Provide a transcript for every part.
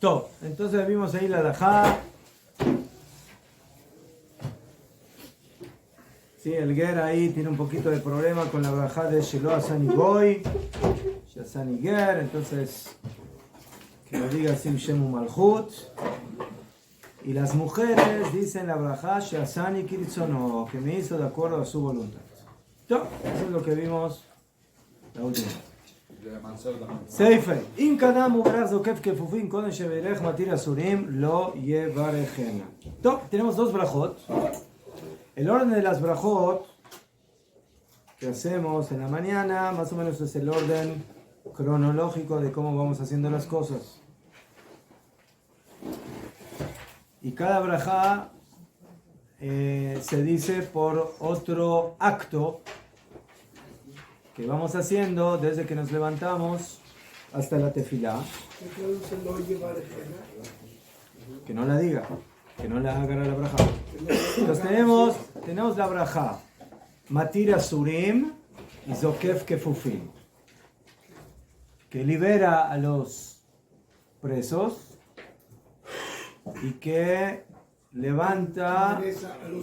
Top. Entonces vimos ahí la halajá. Sí, el ger ahí tiene un poquito de problema con la halajá de Shelo Asani Goy, Shasani Ger, entonces que lo diga Sim Shemu Malchut. Y las mujeres dicen la halajá Shasani Kiritzono, que me hizo de acuerdo a su voluntad. Top. Eso es lo que vimos la última. Seife, in kadam uberaz okef kefufin koden sheberech matir asurim lo yevarechena. Tenemos dos brajot. El orden de las brajot que hacemos en la mañana, más o menos es el orden cronológico de cómo vamos haciendo las cosas. Y cada brajá se dice por otro acto que vamos haciendo desde que nos levantamos hasta la tefilá. Que no la diga, que no la haga la brajá. Entonces tenemos la brajá Matir Asurim y Zokef Kefufim, que libera a los presos y que levanta,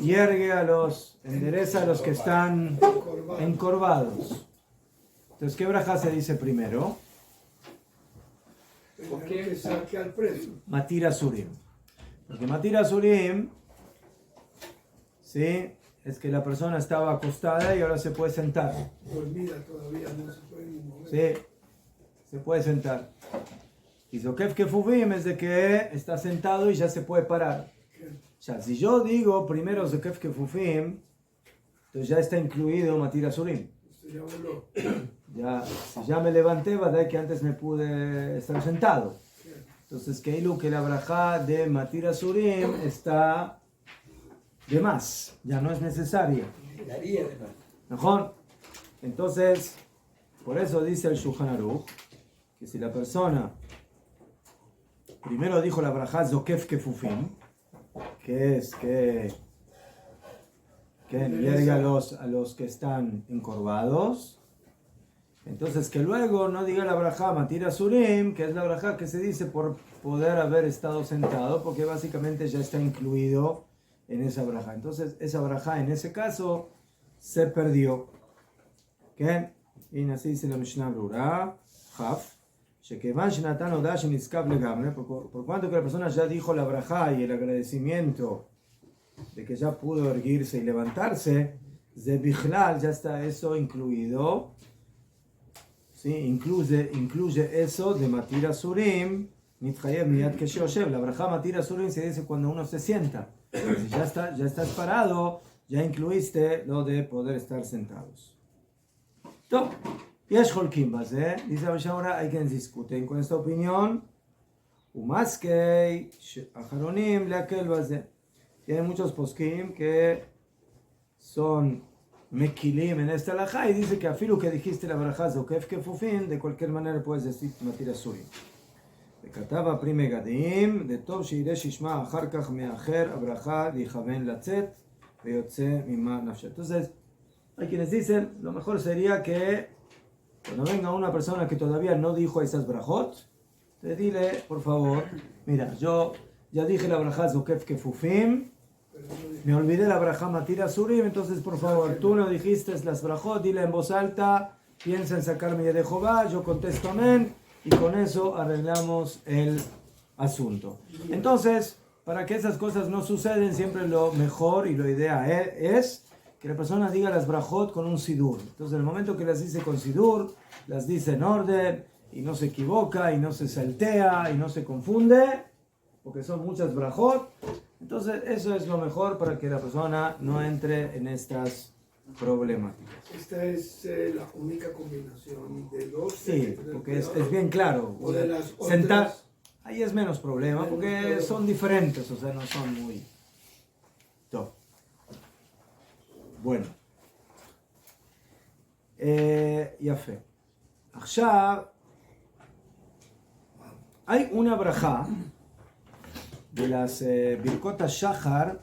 yergue endereza a los que están encorvados. Entonces, ¿qué brajá se dice primero? Que saque al preso. Matir Asurim. Porque Matir Asurim, ¿sí?, es que la persona estaba acostada y ahora se puede sentar. Dormida todavía, no se puede ni mover. Sí, se puede sentar. Y Zokef Kefufim es de que está sentado y ya se puede parar. Ya, si yo digo primero Zokef Kefufim, entonces ya está incluido Matir Asurim. Usted ya voló. Ya, si ya me levanté, va a dar que antes me pude estar sentado. Entonces, que la brajá de Matir Asurim está de más, ya no es necesaria. ¿No? Entonces, por eso dice el Shulchan Aruch que si la persona primero dijo la brajá Zokef Kefufim, que es que yergue a los que están encorvados, entonces que luego no diga la brajá Matir Asurim, que es la brajá que se dice por poder haber estado sentado, porque básicamente ya está incluido en esa brajá. Entonces esa brajá en ese caso se perdió. ¿Qué? Y así dice la Mishnah Brura, Haf, por cuanto que la persona ya dijo la brajá y el agradecimiento de que ya pudo erguirse y levantarse, de Bichlal ya está eso incluido. ¿Sí? Incluye eso de Matir Asurim, Nitchayev Miyad Keshoshev. La brajá Matir Asurim se dice cuando uno se sienta. Si ya estás parado, ya incluiste lo de poder estar sentados. Top. Yesh Holkim Base, dice ahora hay quienes discuten con esta opinión. Umaskei Acharonim Leakel Base. Tienen muchos poskim que son Mekilim en esta halajá y dice que afilu que dijiste la brajá Zokef Kefufim, de cualquier manera puedes decir Matir Asurim. וכתב פרי מגדים, דטוב שיראה שישמע אחר כך מאחר הברכה להיכוון לצאת ויוצא ממה נפשו. Entonces, hay quienes dicen, lo mejor sería que cuando venga una persona que todavía no dijo esas brajot, te dile, por favor, mira, yo ya dije la brajá Zokef Kefufim, me olvidé la brajá Matir Asurim, entonces por favor, tú no dijiste las brajot, dile en voz alta, piensa en sacarme de Jehová, yo contesto amén, y con eso arreglamos el asunto. Entonces, para que esas cosas no suceden, siempre lo mejor y lo ideal es que la persona diga las brajot con un sidur. Entonces, en el momento que las dice con sidur, las dice en orden, y no se equivoca, y no se saltea, y no se confunde, porque son muchas brajot. Entonces, eso es lo mejor para que la persona no entre en estas problemáticas. Esta es la única combinación de dos. Sí, porque es bien claro. O de las sentar, otras, ahí es menos problema, porque son diferentes, o sea, no son muy... Top. Bueno. יפה. עכשיו, hay una brajá de las Birkot HaShachar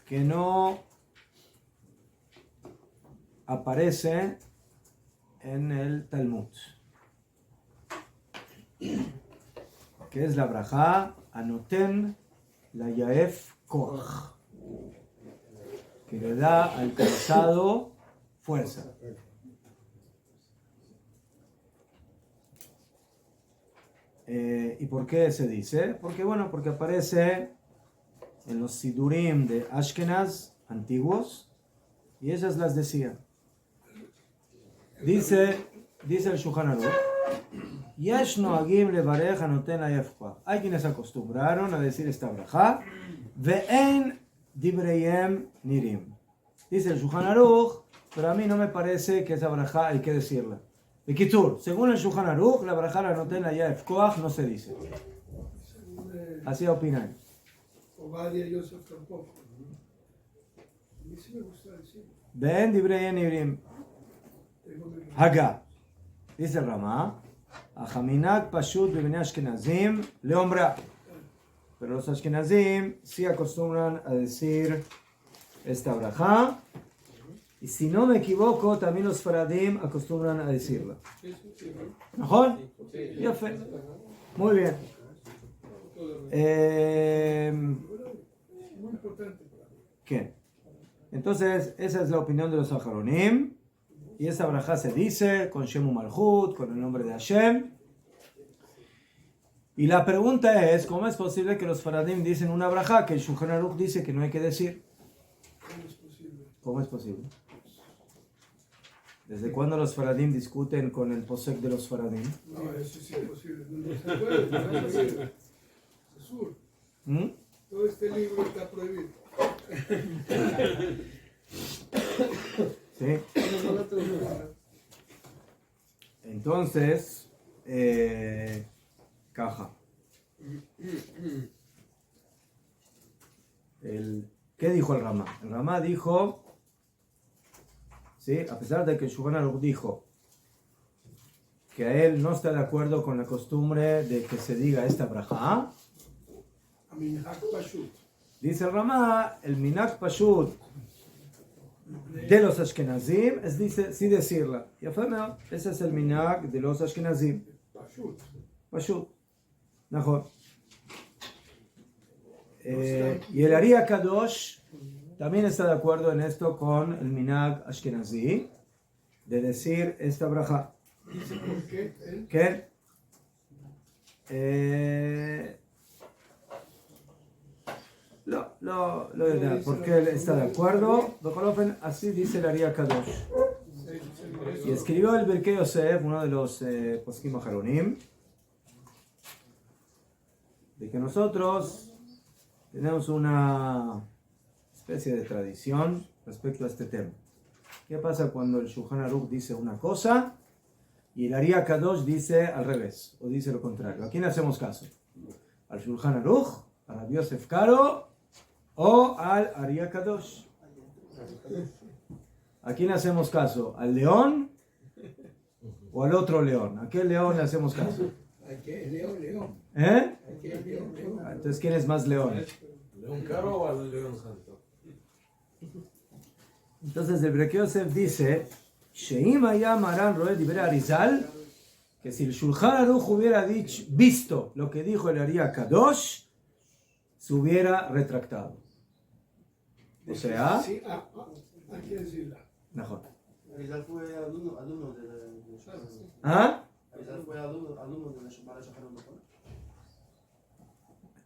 que no aparece en el Talmud. que es la brajá, anoten la yaef koach, que le da al cansado fuerza. ¿Y por qué se dice? Porque aparece en los sidurim de Ashkenaz antiguos y ellas las decían. Dice el Shulchan Aruch, Yesh noagim levarech anoten hayef koach. Hay quienes acostumbraron a decir esta brajá, ve'en dibreyem nirim. Dice el Shulchan Aruch, pero a mí no me parece que esa brajá hay que decirla. Bekitzur, según el Shulchan Aruch, la brajá la anoten hayef koach no se dice. Así opinan. Ovadia Yosef tampoco. A mí sí me gusta decirlo. Ve'en dibreyem nirim. Haga. Dice el Ramá, Achaminag pashut bebnei Ashkenazim leombra. Pero los Ashkenazim sí acostumbran a decir esta brajá. Y si no me equivoco, también los Faradim acostumbran a decirla. ¿Mejor? Yafe. Muy bien. Muy importante para mí. ¿Qué? Entonces, esa es la opinión de los Aharonim. Y esa brajá se dice con Shemu Malchut, con el nombre de Hashem. Y la pregunta es, ¿cómo es posible que los Faradim dicen una brajá que el Shulchan Aruch dice que no hay que decir? ¿Cómo es posible? ¿Cómo es posible? ¿Desde cuándo los Faradim discuten con el posek de los Faradim? No, eso sí es imposible. No se puede, no se puede. Es sur. Todo este libro está prohibido. ¿Sí? Entonces, caja. ¿Qué dijo el Ramá? El Ramá dijo, ¿sí? A pesar de que el Shulchan Aruch dijo que a él no está de acuerdo con la costumbre de que se diga esta brajá, Aminhak Pashut. dice el Ramá, el Minhag Pashut de los Ashkenazim es sí decirla. Y ese es el Minhag de los Ashkenazim. Pashut. Pashut. Mejor. Y el Ari Kadosh también está de acuerdo en esto con el Minhag Ashkenazi de decir esta brajá. Dice por qué él. ¿Qué? Lo dirá, porque él está de acuerdo. Así dice el Ari Kadosh. Y escribió el Birkei Yosef, uno de los poskim Aharonim, de que nosotros tenemos una especie de tradición respecto a este tema. ¿Qué pasa cuando el Shulchan Aruch dice una cosa y el Ari Kadosh dice al revés, o dice lo contrario? ¿A quién hacemos caso? ¿Al Shulchan Aruch, a Rabbi Yosef Karo o al Ari Kadosh? ¿A quién hacemos caso? ¿Al león o al otro león? ¿A qué león le hacemos caso? ¿A qué? León. ¿Eh? ¿A qué? León. Entonces, ¿quién es más león? ¿León caro o al león santo? Entonces, el Birkei Yosef dice, Sheim haya Maran Roed Dibre Arizal, que si el Shulchan Aruch hubiera visto lo que dijo el Ari Kadosh, se hubiera retractado. O sea, Sí, hay que decirla. mejor. Arizal fue alumno de Shulchan. ¿Ah? Arizal fue alumno de Shulchan Aruch.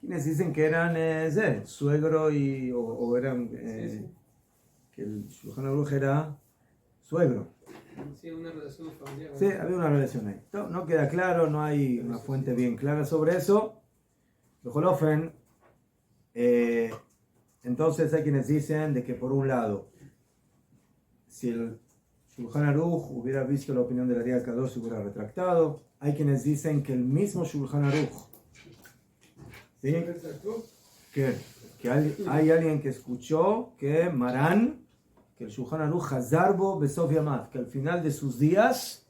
Quienes dicen que eran suegro o eran que el Shulchan Aruch era suegro. Sí, una relación familiar. Sí, había una relación ahí. No queda claro, no hay una fuente bien clara sobre eso. Bejolofen, entonces hay quienes dicen de que por un lado, si el Shulchan Aruch hubiera visto la opinión de la Ari Kadosh, se hubiera retractado. Hay quienes dicen que el mismo Shulchan Aruch, ¿sí? que hay alguien que escuchó que Marán, que el Shulchan Aruch Hazarbo Besof Yamav, que al final de sus días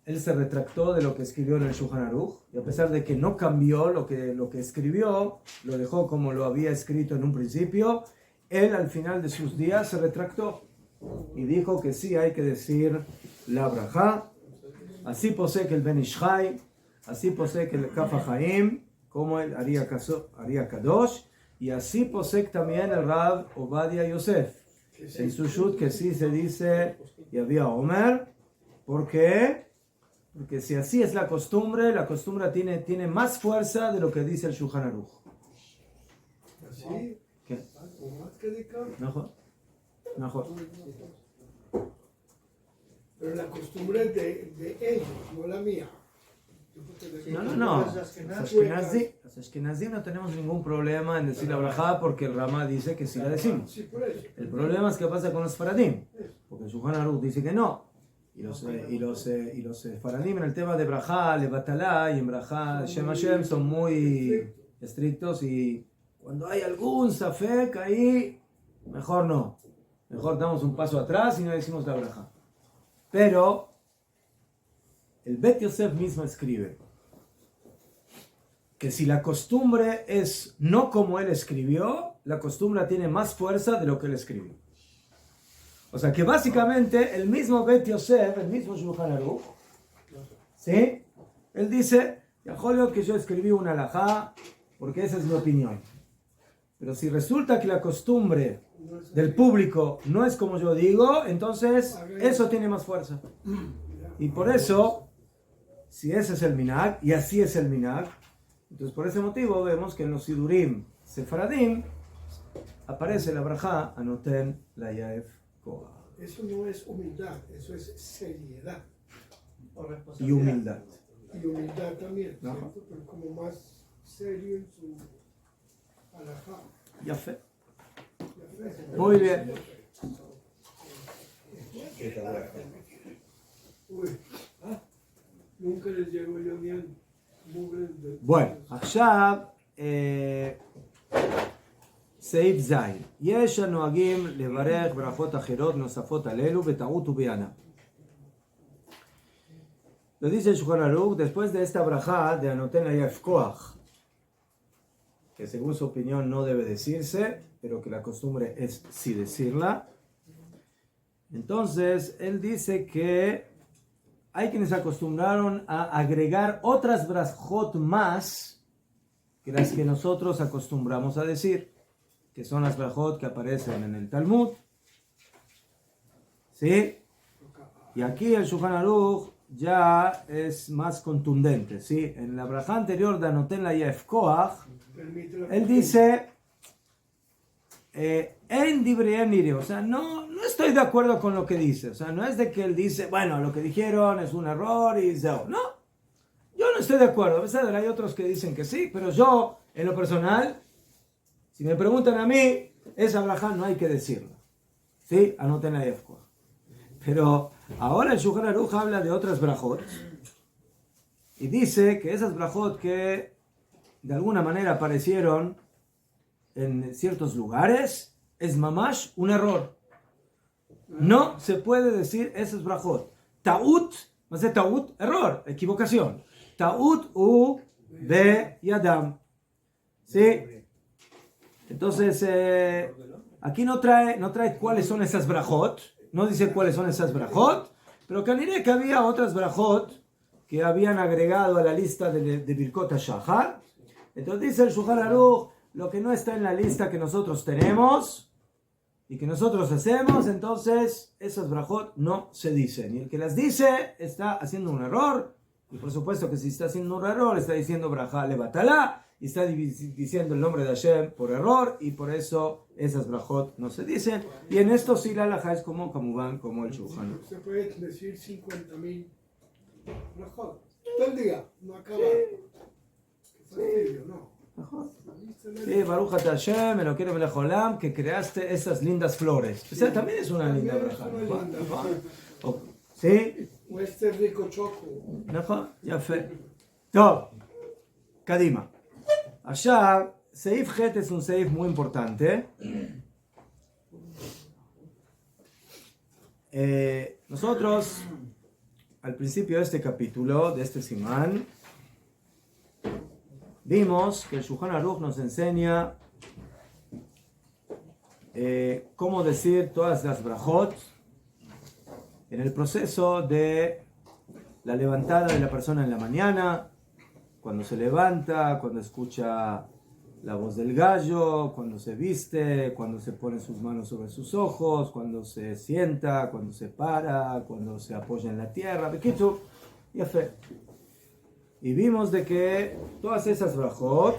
él se retractó de lo que escribió en el Shulchan Aruch, y a pesar de que no cambió lo que escribió, lo dejó como lo había escrito en un principio, él al final de sus días se retractó y dijo que sí hay que decir la brajá. Así posee que el Ben Ish Chai, así posee que el Kaf HaChaim, como el Aria Kadosh, y así posee también el Rab Ovadia Yosef. En su shut que sí se dice y había Omer. ¿Por qué? Porque si así es la costumbre tiene más fuerza de lo que dice el Shulchan Aruch. ¿Así? ¿Qué? ¿O más que de acá? Mejor. Pero la costumbre es de ellos, no la mía. No. Los Ashkenazim no tenemos ningún problema en decir la brajá porque el Ramá dice que sí la decimos. Sí, por eso. El problema es qué pasa con los Faradim, porque el Shulchan Aruch dice que no. Y los Faradim en el tema de brajá, levatalá y en brajá, Shem Hashem son muy estrictos y cuando hay algún safek ahí, mejor no. Mejor damos un paso atrás y no decimos la brajá. Pero el Bet Yosef mismo escribe que si la costumbre es no como él escribió, la costumbre tiene más fuerza de lo que él escribió. O sea que básicamente el mismo Bet Yosef, el mismo Shulchan Aruch, ¿sí? Él dice, Yajolot que yo escribí una halajá porque esa es mi opinión. Pero si resulta que la costumbre del público no es como yo digo, entonces eso tiene más fuerza. Y por eso, si ese es el minhag, y así es el minhag, entonces por ese motivo vemos que en los Sidurim Sefaradim aparece la brajá Anoten la Yaef Koach. Eso no es humildad, eso es seriedad. Y humildad. Y humildad también, Ajá. ¿cierto? Pero como más serio en su alajá. Yafé. Muy bien. Uy, nunca les llego yo ni al mugre del... Bueno, עכשיו סעיף ז' יש הנוהגים לברך ברכות אחרות נוספות על אלו בטעות ובענה. Lo dice el Shulchan Aruch después de esta brajá de Anoten la Yaef Koach, que según su opinión no debe decirse, pero que la costumbre es sí decirla. Entonces, él dice que hay quienes se acostumbraron a agregar otras brajot más que las que nosotros acostumbramos a decir, que son las brajot que aparecen en el Talmud. ¿Sí? Y aquí el Shulchan Aruch ya es más contundente. ¿Sí? En la brajá anterior de Anoten la Yaef Koach, él dice en Divrei Niri, o sea, no estoy de acuerdo con lo que dice, o sea, no es de que él dice, bueno, lo que dijeron es un error y no, yo no estoy de acuerdo, a pesar de que hay otros que dicen que sí, pero yo, en lo personal, si me preguntan a mí, esa brajá no hay que decirla, ¿sí? Anoten la Yaef Koach. Pero ahora el Shulchan Aruch habla de otras brajot y dice que esas brajot que de alguna manera aparecieron en ciertos lugares, es mamash un error. No se puede decir esas brajot. Ta'ut, más de ta'ut, error, equivocación. Ta'ut u be yadam. ¿Sí? Entonces, aquí no trae cuáles son esas brajot, no dice cuáles son esas brajot, pero que diré que había otras brajot que habían agregado a la lista de Birkot HaShachar. Entonces dice el Shulchan Aruch, lo que no está en la lista que nosotros tenemos y que nosotros hacemos, entonces esas brajot no se dicen. Y el que las dice está haciendo un error, y por supuesto que si está haciendo un error, está diciendo brajá levatalá, y está diciendo el nombre de Hashem por error, y por eso esas brajot no se dicen. Y en esto sí la halajá es como el Shulchan Aruch. Se puede decir 50,000 brajot. Todo el día, no acaba. Fastidio, no. Sí, Baruch Ata Hashem, me lo quiero ver Olam, que creaste esas lindas flores. O sea, también es una linda braja. ¿Sí? O este rico choco. Ya fe. טוב, קדימה. עכשיו, סעיף ח' es un סעיף muy importante. Nosotros, al principio de este capítulo, de este simán, vimos que el Shulchan Aruch nos enseña cómo decir todas las brajot en el proceso de la levantada de la persona en la mañana, cuando se levanta, cuando escucha la voz del gallo, cuando se viste, cuando se pone sus manos sobre sus ojos, cuando se sienta, cuando se para, cuando se apoya en la tierra. Bekitu, y fe. Y vimos de que todas esas brajot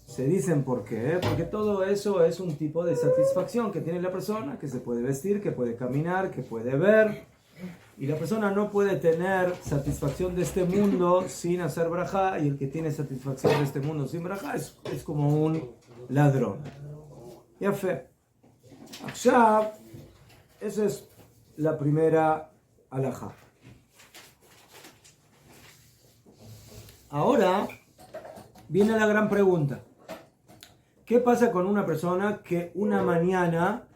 se dicen ¿por qué? Porque todo eso es un tipo de satisfacción que tiene la persona, que se puede vestir, que puede caminar, que puede ver. Y la persona no puede tener satisfacción de este mundo sin hacer brajá, y el que tiene satisfacción de este mundo sin brajá es como un ladrón. Ya fe. Akshav, esa es la primera alajá. Ahora viene la gran pregunta. ¿Qué pasa con una persona que una mañana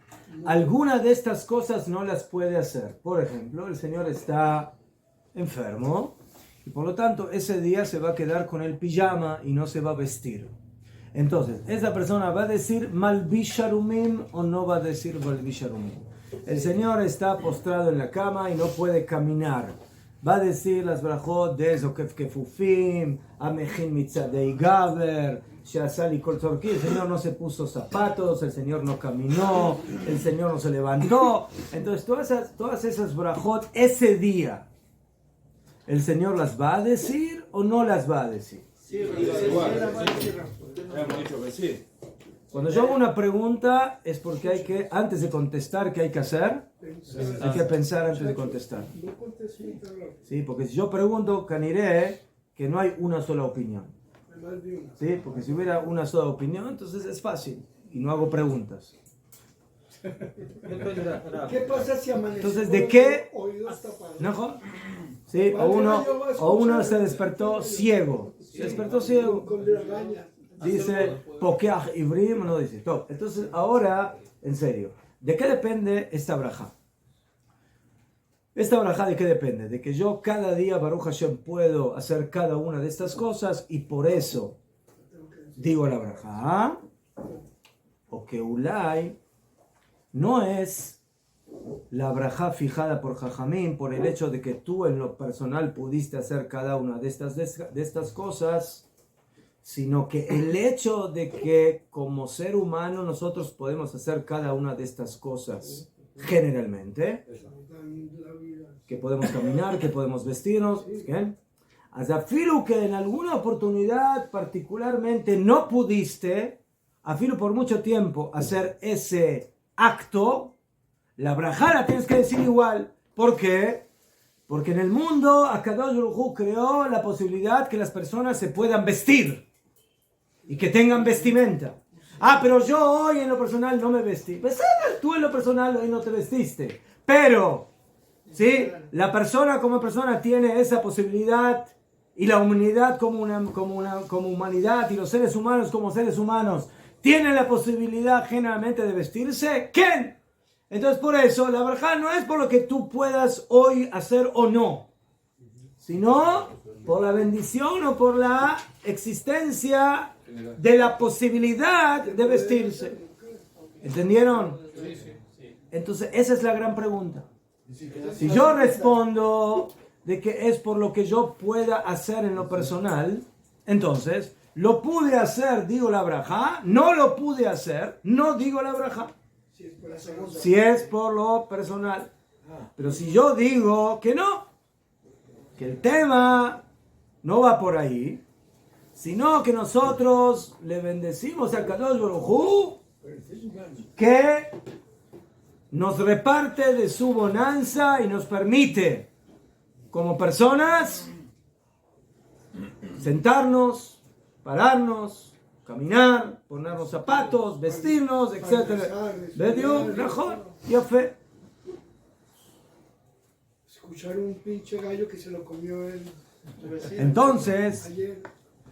alguna de estas cosas no las puede hacer? Por ejemplo, el señor está enfermo y por lo tanto ese día se va a quedar con el pijama y no se va a vestir. Entonces, ¿esa persona va a decir malbisharumim o no va a decir malbisharumim? El señor está postrado en la cama y no puede caminar. Va a decir las brajot de Zokef Kefufim, Amejin Mitzadei Gaber, Sheasali Kol Tzorki. El señor no se puso zapatos, el señor no caminó, el señor no se levantó. Entonces, todas esas brajot, ese día, ¿el señor las va a decir o no las va a decir? Sí, Hemos dicho que sí. Cuando yo hago una pregunta es porque hay que, antes de contestar, ¿qué hay que hacer? Hay que pensar antes de contestar. No contestes sin hablar. Sí, porque si yo pregunto, caniré que no hay una sola opinión. Hay más de una. Sí, porque si hubiera una sola opinión, entonces es fácil y no hago preguntas. ¿Qué pasa si amanece? Entonces, ¿de qué? Oídos tapados. ¿No? Sí, o uno se despertó ciego. Se despertó ciego. Con la araña. Dice, Pokeach Ibrim, no dice. Top. Entonces, ahora, en serio, ¿de qué depende esta braja? ¿Esta braja de qué depende? De que yo cada día, Baruch Hashem, puedo hacer cada una de estas cosas y por eso digo la braja. O que Ulay no es la braja fijada por Jajamín por el hecho de que tú en lo personal pudiste hacer cada una de estas cosas, sino que el hecho de que como ser humano nosotros podemos hacer cada una de estas cosas generalmente, que podemos caminar, que podemos vestirnos, ¿bien? Afilu que en alguna oportunidad particularmente no pudiste, afilu por mucho tiempo, hacer ese acto, la braja la tienes que decir igual. ¿Por qué? Porque en el mundo Akadosh Baruj Hu creó la posibilidad que las personas se puedan vestir y que tengan vestimenta. Pero yo hoy en lo personal no me vestí. Pues tú en lo personal hoy no te vestiste. Pero, ¿sí? La persona como persona tiene esa posibilidad y la humanidad como humanidad y los seres humanos como seres humanos tienen la posibilidad generalmente de vestirse. ¿Quién? Entonces por eso la braja no es por lo que tú puedas hoy hacer o no, sino por la bendición o por la existencia de la posibilidad de vestirse. ¿Entendieron? Entonces esa es la gran pregunta. Si yo respondo de que es por lo que yo pueda hacer en lo personal, entonces lo pude hacer, digo la braja. No lo pude hacer, no digo la braja. Si es por lo personal. Pero si yo digo que no, que el tema no va por ahí, sino que nosotros le bendecimos a Kadosh Baruj Hu, que nos reparte de su bonanza y nos permite, como personas, sentarnos, pararnos, caminar, ponernos zapatos, vestirnos, etc. ¿Vedió? Mejor, ya fe. Escuchar un pinche gallo que se lo comió el vecino. Entonces, Ayer.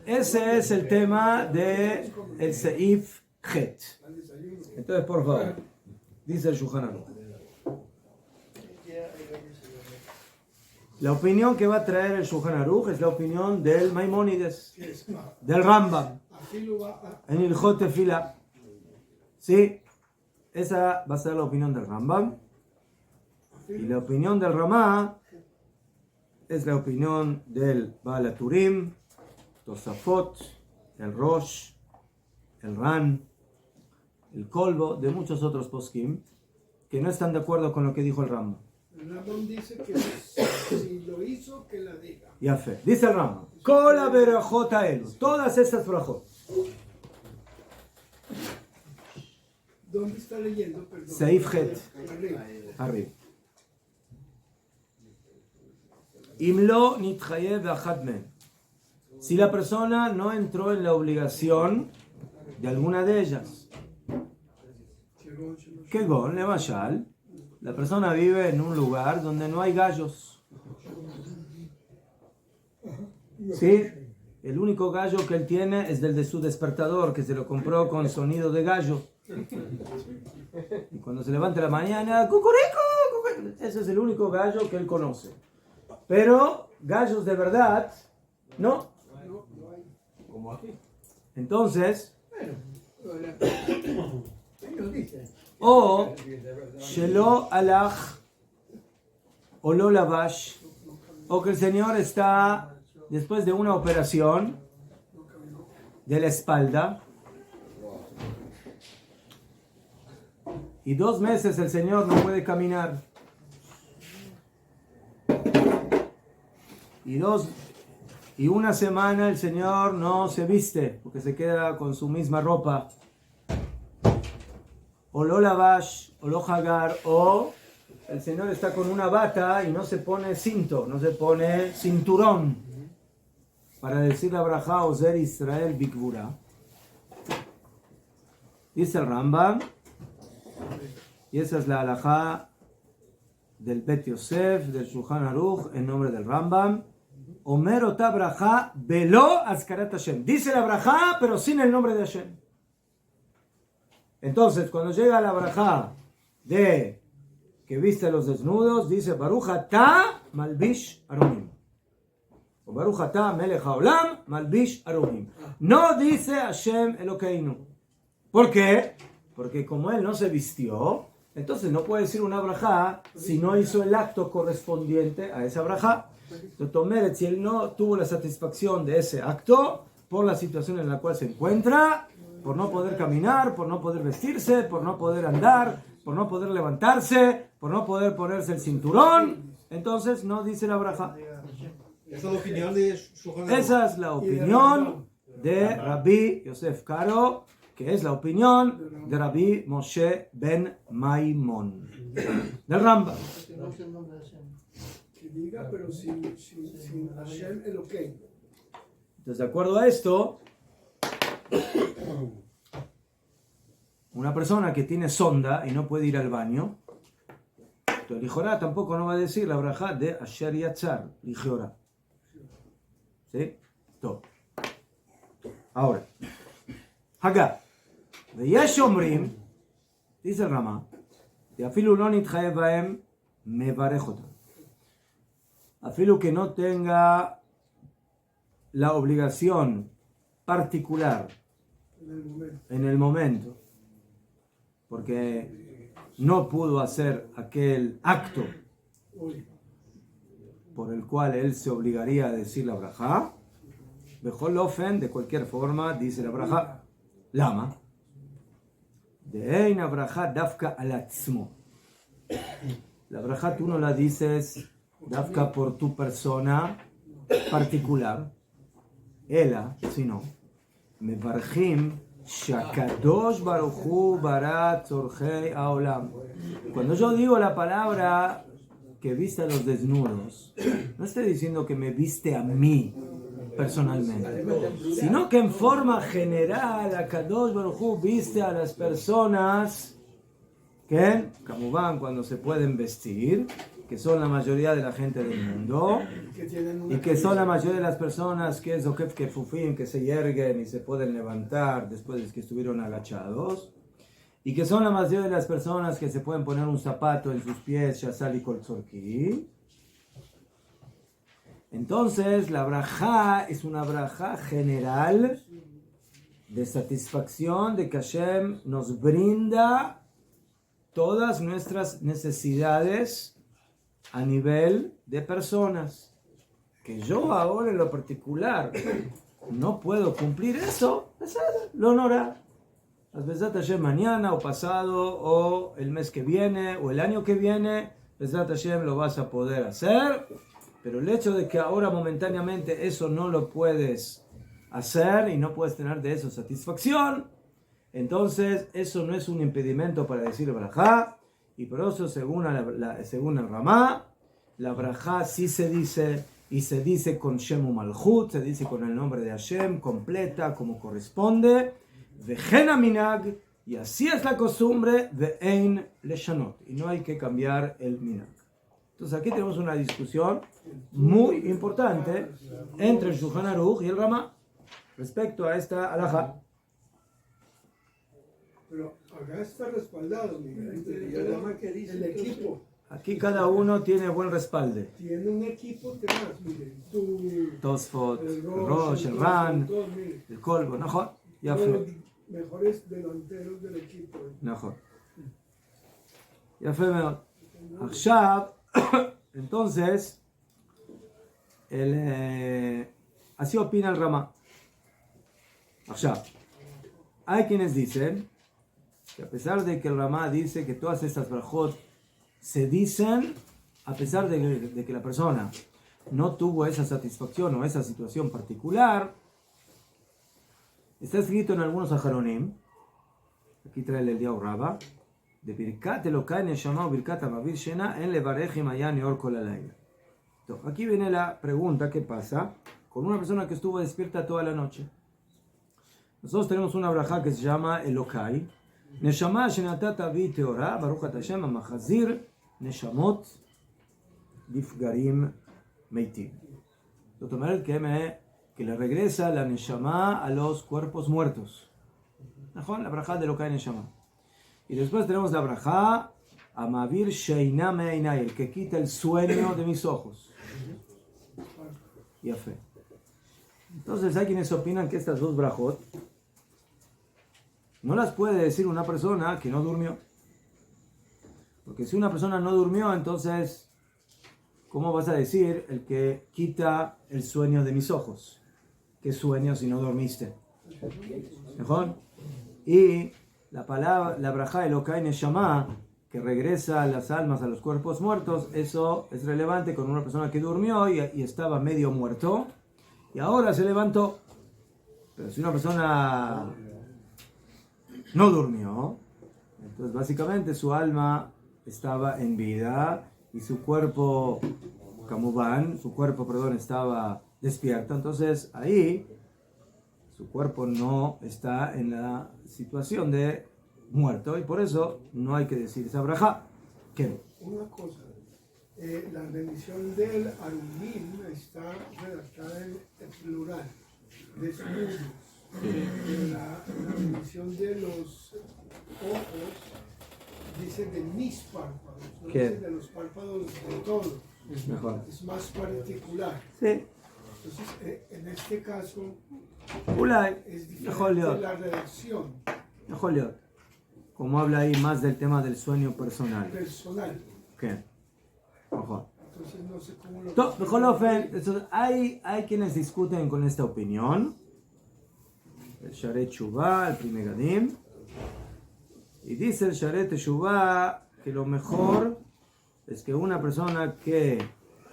ese es el tema de el Seif Het. Entonces, por favor, dice el Shulchan Aruch. La opinión que va a traer el Shulchan Aruch es la opinión del Maimónides, del Rambam, en el Ilhot Tefila. Sí, esa va a ser la opinión del Rambam. Y la opinión del Ramá es la opinión del Baal HaTurim Tosafot, el Rosh, el Ran, el Kolbo, de muchos otros poskim, que no están de acuerdo con lo que dijo el Rambam. El Rambam dice que si lo hizo, que la diga. Ya fe. Dice el Rambam, Kola berajot haelu, todas estas brajot. ¿Dónde está leyendo? Perdón. Seif Het. Arriba. Arriba. Imlo nitchayev achat men. Si la persona no entró en la obligación de alguna de ellas. Kegon, Lemashal, la persona vive en un lugar donde no hay gallos. ¿Sí? El único gallo que él tiene es del de su despertador, que se lo compró con sonido de gallo. Y cuando se levanta en la mañana, ¡cucurico! Ese es el único gallo que él conoce. Pero gallos de verdad, no. Como aquí. Entonces, Ellos dicen. o Shelo Alach o Lo Lavash, o que el señor está después de una operación de la espalda y 2 meses el señor no puede caminar y 1 semana el señor no se viste porque se queda con su misma ropa, o lo lavash, o lo hagar, o el señor está con una bata y no se pone cinto, no se pone cinturón para decir la braja Ozer Israel Bikvura. Dice el Rambam, y esa es la halajá del Bet Yosef, del Shulchan Aruch, en nombre del Rambam. Omer ota braja velo azkarat Hashem. Dice la braja, pero sin el nombre de Hashem. Entonces, cuando llega la braja de que viste a los desnudos, dice Baruch ata malbish arumim. O Baruch ata melech haolam malbish arumim. No dice Hashem Elokeinu. ¿Por qué? Porque como él no se vistió, entonces no puede decir una braja si no hizo el acto correspondiente a esa braja. Entonces, si él no tuvo la satisfacción de ese acto, por la situación en la cual se encuentra, por no poder caminar, por no poder vestirse, por no poder andar, por no poder levantarse, por no poder ponerse el cinturón, entonces no dice la braja. Esa es la opinión de Shulchan Aruch. Esa es la opinión de Rabbi Yosef Karo, que es la opinión de Rabbi Moshe ben Maimon, del Rambam. Que diga, pero sin Hashem Elokeinu. Entonces, de acuerdo a esto, una persona que tiene sonda y no puede ir al baño, entonces Lijorá tampoco no va a decir la braja de Asher Yatzar, Lijorá. ¿Sí? Todo. Ahora, acá, Veyesh Omrim, dice el Rama, de Afilu lo nitchayev bahem mevarech otam. Afilu que no tenga la obligación particular en el momento, porque no pudo hacer aquel acto por el cual él se obligaría a decir la braja, Bechol Ofen, de cualquier forma, dice la braja, Lama, de Ein braja dafka alatzmo. La braja tú no la dices dafka por tu persona particular, ela, sino, mevarchim shakadosh baruchu barat zorgei haolam. Cuando yo digo la palabra que viste a los desnudos, no estoy diciendo que me viste a mí personalmente, sino que en forma general Akadosh Baruj Hu viste a las personas que, como van cuando se pueden vestir, que son la mayoría de la gente del mundo, y que son la mayoría de las personas que es Okef Kefufim, que se yerguen y se pueden levantar después de que estuvieron agachados, y que son la mayoría de las personas que se pueden poner un zapato en sus pies, Shasal y Kolzorki. Entonces, la braja es una braja general de satisfacción de que Hashem nos brinda todas nuestras necesidades a nivel de personas. Que yo ahora en lo particular, no puedo cumplir eso, lo honora. Besat Hashem mañana o pasado o el mes que viene o el año que viene, Besat Hashem lo vas a poder hacer, pero el hecho de que ahora momentáneamente eso no lo puedes hacer y no puedes tener de eso satisfacción, entonces eso no es un impedimento para decir Barajá, y por eso según el Ramá, la Barajá sí se dice, y se dice con Shem Malchut, se dice con el nombre de Hashem, completa como corresponde, Vejena minag, y así es la costumbre de Ein Leshanot, y no hay que cambiar el minag. Entonces aquí tenemos una discusión muy importante entre el Shulchan Aruch y el Ramá respecto a esta halajá. Pero acá está respaldado, Miguel. Y además que dice el equipo. Aquí cada uno tiene buen respaldo. Tiene un equipo que más, Miguel. Tú, Tosfot, el Rosh, el Ran, todos, Miguel. el Kolbo, ¿no? Ya Todos fue. los mejores delanteros del equipo. נכון. יפה מאוד. עכשיו, entonces, así opina el Ramá. עכשיו, hay quienes dicen que a pesar de que el Ramá dice que todas estas brajot se dicen a pesar de que la persona no tuvo esa satisfacción o esa situación particular, está escrito en algunos ajaronim, aquí trae el Diao Rabba, de Birkat Elokai Neshama o Birkat Amavir Shena en Levarej Mayan Yor Kol Alayla. Aquí viene la pregunta: ¿qué pasa con una persona que estuvo despierta toda la noche? Nosotros tenemos una braja que se llama Elokai Neshama Shenatat Avi Teorah Baruch Ata Hashem Amachazir Neshamot Difgarim Meitim. Que le regresa la Neshama a los cuerpos muertos. La braja de Elokai Neshama. Y después tenemos la braja Amavir Sheina Meinai, el que quita el sueño de mis ojos. Y a fe. Entonces hay quienes opinan que estas dos brajot no las puede decir una persona que no durmió. Porque si una persona no durmió, entonces, ¿cómo vas a decir el que quita el sueño de mis ojos? ¿Qué sueño si no dormiste? ¿Mejor? Y la palabra, la braja Elokai Neshama, que regresa las almas a los cuerpos muertos, eso es relevante con una persona que durmió y estaba medio muerto y ahora se levantó. Pero si una persona no durmió, entonces básicamente su alma estaba en vida y su cuerpo, estaba despierto. Entonces ahí su cuerpo no está en la situación de muerto y por eso no hay que decir esa braja. ¿Qué? Una cosa, la bendición del Arumim está redactada en plural, de estudios. La bendición de los ojos dice de mis párpados, no dice de los párpados de todos. Es mejor. Es más particular. Sí. Entonces, en este caso, es mejor diferente la redacción como habla ahí más del tema del sueño personal. ¿Qué? Mejor. Entonces no sé cómo lo... Entonces, hay quienes discuten con esta opinión. El Sharet Shuvah, el primer Gadim, y dice el Sharet Shuvah que lo mejor es que una persona que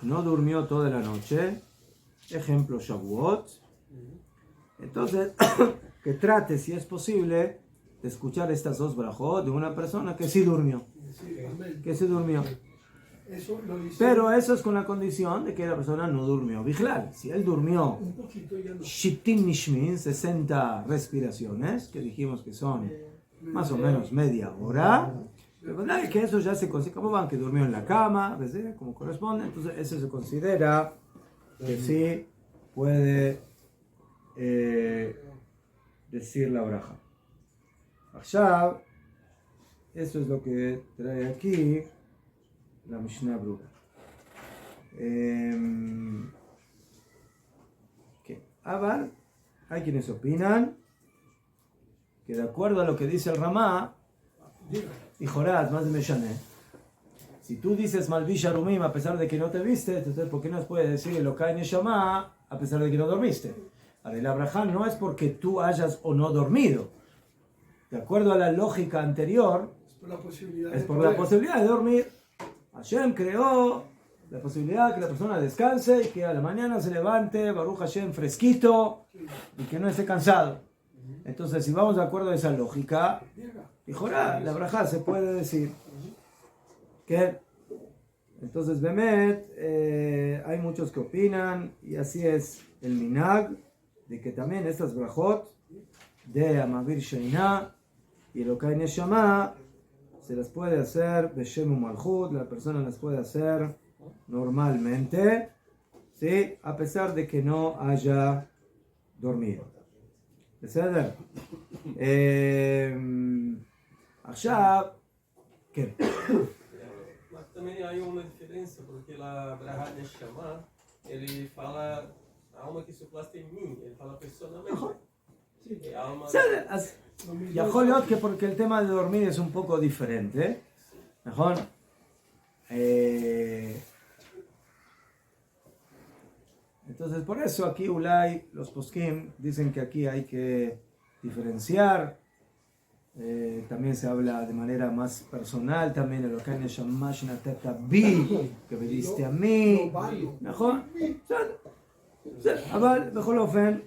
no durmió toda la noche, ejemplo Shavuot, entonces que trate, si es posible, de escuchar estas dos brajot de una persona que sí durmió, pero eso es con la condición de que la persona no durmió vigilal. Si él durmió Shittin Nishmin, 60 respiraciones, que dijimos que son más o menos media hora, que eso ya se considera, como van, que durmió en la cama, ¿ves? Como corresponde, entonces eso se considera que sí puede decir la braja. Ahora, eso es lo que trae aquí la Mishnah Brura. Ahora, hay quienes opinan que de acuerdo a lo que dice el Ramá, y Jorad, más de Meshané, si tú dices Malvish Arumim a pesar de que no te viste, entonces ¿por qué no puedes decir Elokai Neshama a pesar de que no dormiste? Ahora, la braja no es porque tú hayas o no dormido. De acuerdo a la lógica anterior, Es por la posibilidad es de por poder. la posibilidad de dormir. Hashem creó la posibilidad que la persona descanse y que a la mañana se levante, Baruch Hashem, fresquito y que no esté cansado. Entonces, si vamos de acuerdo a esa lógica, dijo, la braja se puede decir que... Entonces, Bemet, hay muchos que opinan, y así es el minag, de que también estas brajot de Amavir Sheina y Elokai Neshama se las puede hacer Beshem Malchut, la persona las puede hacer normalmente, ¿sí? A pesar de que no haya dormido. ¿Beseder? Ahora, ¿qué? Mas também há uma diferença, porque lá Brahad Neshama, ele fala a alma que soplaste em mim, ele fala personalmente. E a alma... בסדר, אז יכול להיות que porque el tema de dormir es un poco diferente, נכון? Entonces por eso aquí Ulay, los poskim dicen que aquí hay que diferenciar. También se habla de manera más personal, también el Elokai Neshama שנתת בי, que me diste a mí, נכון? בסדר, אבל בכל אופן,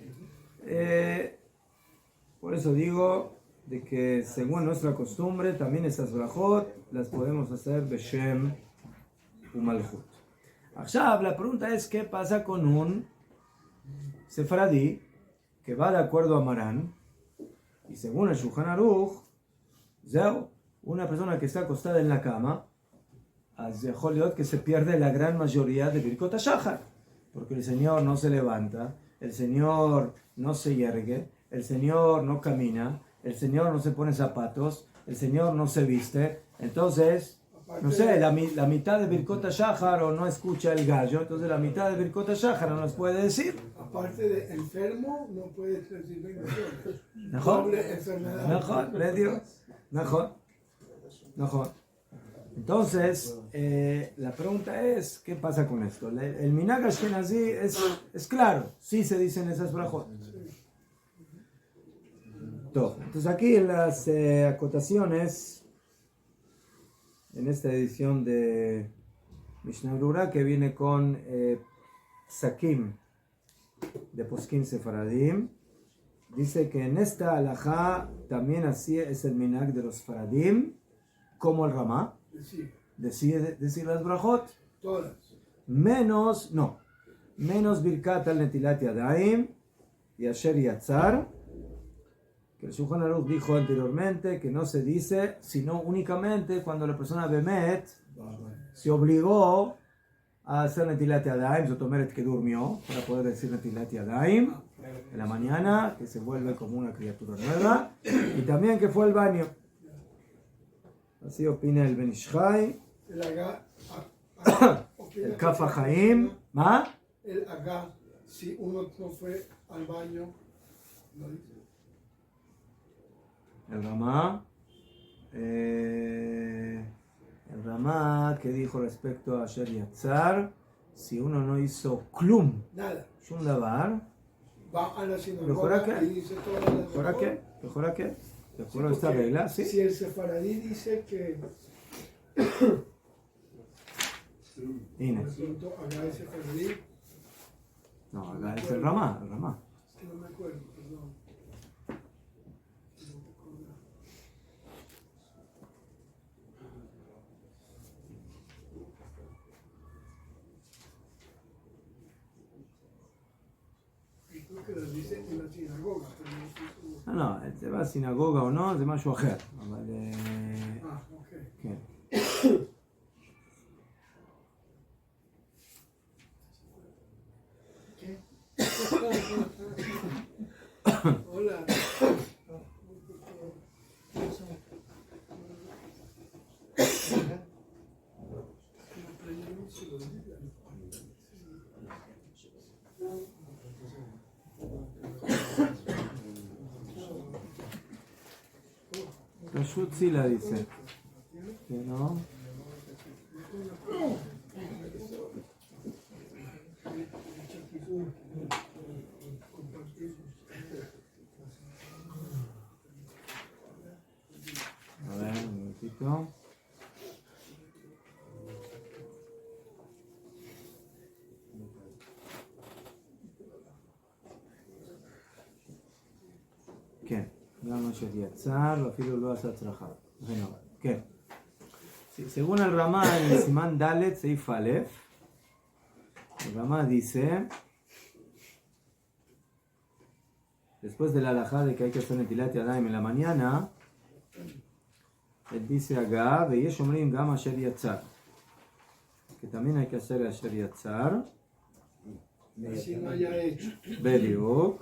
por eso digo de que según nuestra costumbre también esas brajot las podemos hacer Beshem Umalchut. Ahora la pregunta es ¿qué pasa con un sefaradí que va de acuerdo a Marán? Y según el Shulchan Aruch, una persona que está acostada en la cama, que se pierde la gran mayoría de Birkot HaShachar, porque el Señor no se levanta, el Señor no se yergue, el Señor no camina, el Señor no se pone zapatos, el Señor no se viste. Entonces, no sé, la mitad de Birkot HaShachar o no escucha el gallo, entonces la mitad de Birkot HaShachar no nos puede decir. Aparte de enfermo, no puedes recibir bendiciones. ¿Mejor? Doble enfermedad. Mejor, le digo. Mejor. Entonces, la pregunta es, ¿qué pasa con esto? El minhag ashkenazí es claro, sí se dicen esas brajot. Entonces aquí en las acotaciones, en esta edición de Mishnah Brura, que viene con Sakim de Poskim Sefaradim, dice que en esta halajá también así es el minhag de los Faradim, como el Ramá, decir las brajot, Todas. menos Birkat al Netilat Yadayim y Asher Yatzar, que el Shulchan Aruch dijo anteriormente que no se dice, sino únicamente cuando la persona Bemet se obligó a hacer Netilat Yadayim, Zotomeret que durmió, para poder decir Netilat Yadayim en la mañana, que se vuelve como una criatura nueva, y también que fue al baño. Así opina el Ben Ish Chai, el Kaf HaChaim, ¿ma? El Agá, si uno no fue al baño, no dice. El Ramá, que dijo respecto a Asher Yatzar, si uno no hizo klum, Nada. shum davar, Va a la ¿Mejora sinagoga qué? y dice todas las ¿mejora qué? ¿Mejora qué? ¿De acuerdo a esta porque regla? Sí. Si el sefaradí dice que Inés. asunto Agá es sefaradí, No, acá es el Ramá, que no me acuerdo, perdón. Creo que las dice en la sinagoga, pero no estoy seguro. No, se va a sinagoga o no, זה משהו אחר. אבל... Ok. כן. ¿Qué? Hola. פשוט צילה dice. Que no. poquito. כן, גם אשר יצר, ואפילו לא עשה צלחה. כן. Según el Ramá en el Simán Dalet, Seif Aleph, el Ramá dice, después de la halajá de que hay que hacer Netilat Yadayim en la mañana, él dice acá, Veyesh Omrim Gam Asher Yatzar, que también hay que hacer Asher Yatzar, Así no haya hecho. Beliuk.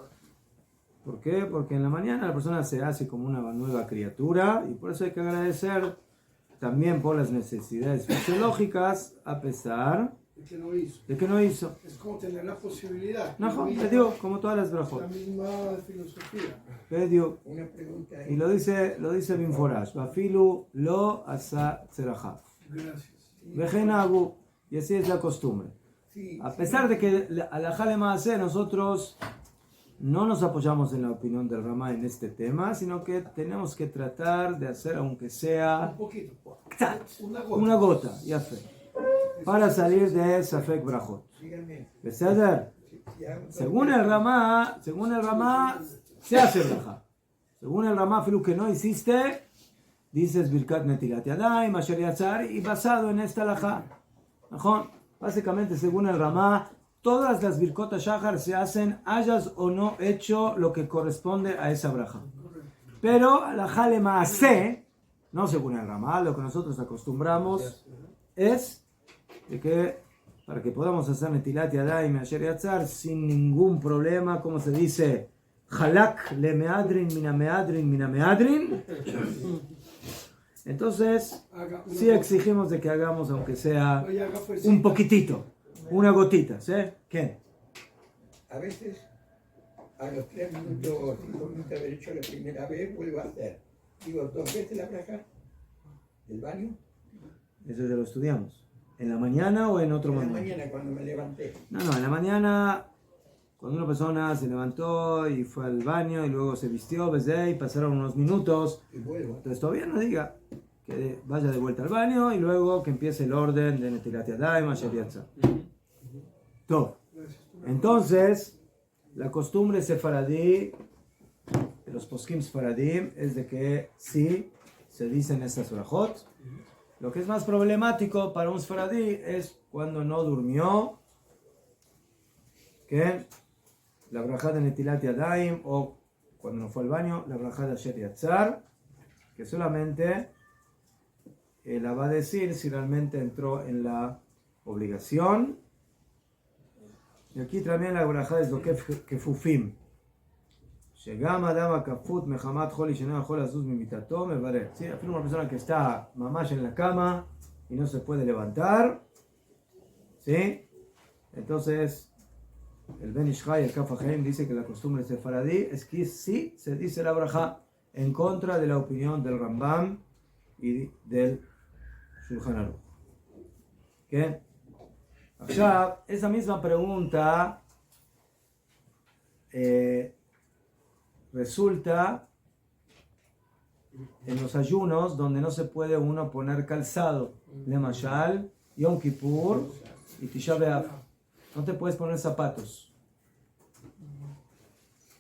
¿Por qué? Porque en la mañana la persona se hace como una nueva criatura y por eso hay que agradecer también por las necesidades fisiológicas a pesar El que no hizo. de que no hizo. Es como tener la posibilidad. No, te digo, como todas las brajot. La misma filosofía. Bediuk. Una pregunta Y lo dice Binforash, Bafilu lo asa tzerajá. Gracias. Vejenagu. Y así es la costumbre. Sí, A pesar de que alajá le maaseh nosotros no nos apoyamos en la opinión del Ramá en este tema, sino que tenemos que tratar de hacer aunque sea Un poquito. una gota, ya fe, para salir de Safek Brajot. dígame. ¿Beseder? Si hago- Según el Ramá, se hace Brajá. Según el Ramá, Filu que no hiciste, dices Birkat Netilat Yadayim, Asher Yatzar, y basado en esta alajá. Básicamente, según el Ramá, todas las Birkot Shahar se hacen, hayas o no hecho lo que corresponde a esa braja. Pero alajá le maaseh, no según el Ramá, lo que nosotros acostumbramos es de que para que podamos hacer Netilat Yadayim y Asher Yatzar sin ningún problema, como se dice, Halak le meadrin, mina meadrin. Entonces, sí exigimos de que hagamos, aunque sea un poquitito, una gotita, ¿sí? ¿Qué? A veces, a los 3 minutos o 5 minutos de haber hecho la primera vez, vuelvo a hacer. Digo, 2 veces la braja del baño. Eso ya lo estudiamos. ¿En la mañana o en otro En la momento? mañana cuando me levanté. No, en la mañana, cuando una persona se levantó y fue al baño y luego se vistió, y pasaron unos minutos, Y vuelvo. entonces todavía no diga que vaya de vuelta al baño y luego que empiece el orden de Netilat Yadayim, Asher Yatzar. Todo. Entonces, la costumbre sefaradí, de los poskim sefaradim, es de que sí se dicen estas brajot. Lo que es más problemático para un sefaradí es cuando no durmió, que la brajá de Netilat Yadayim, o cuando no fue al baño, la brajá de Asher Yatzar, que solamente la va a decir si realmente entró en la obligación. Y aquí también la brajá es lo que kefufim. Shegam adam kafut mehamat chol y shena chol azuz mimitato mevarech. Sí, afirma una persona que está mamash en la cama y no se puede levantar. ¿Sí? Entonces, el Ben Ishai, el Kaf HaChaim, dice que la costumbre sefaradí es que sí se dice la brajá en contra de la opinión del Rambam y del Shulchan Aruch. ¿Qué? Ahora, esa misma pregunta resulta en los ayunos donde no se puede uno poner calzado. Lemashal, Yom Kippur y Tisha B'Av. No te puedes poner zapatos.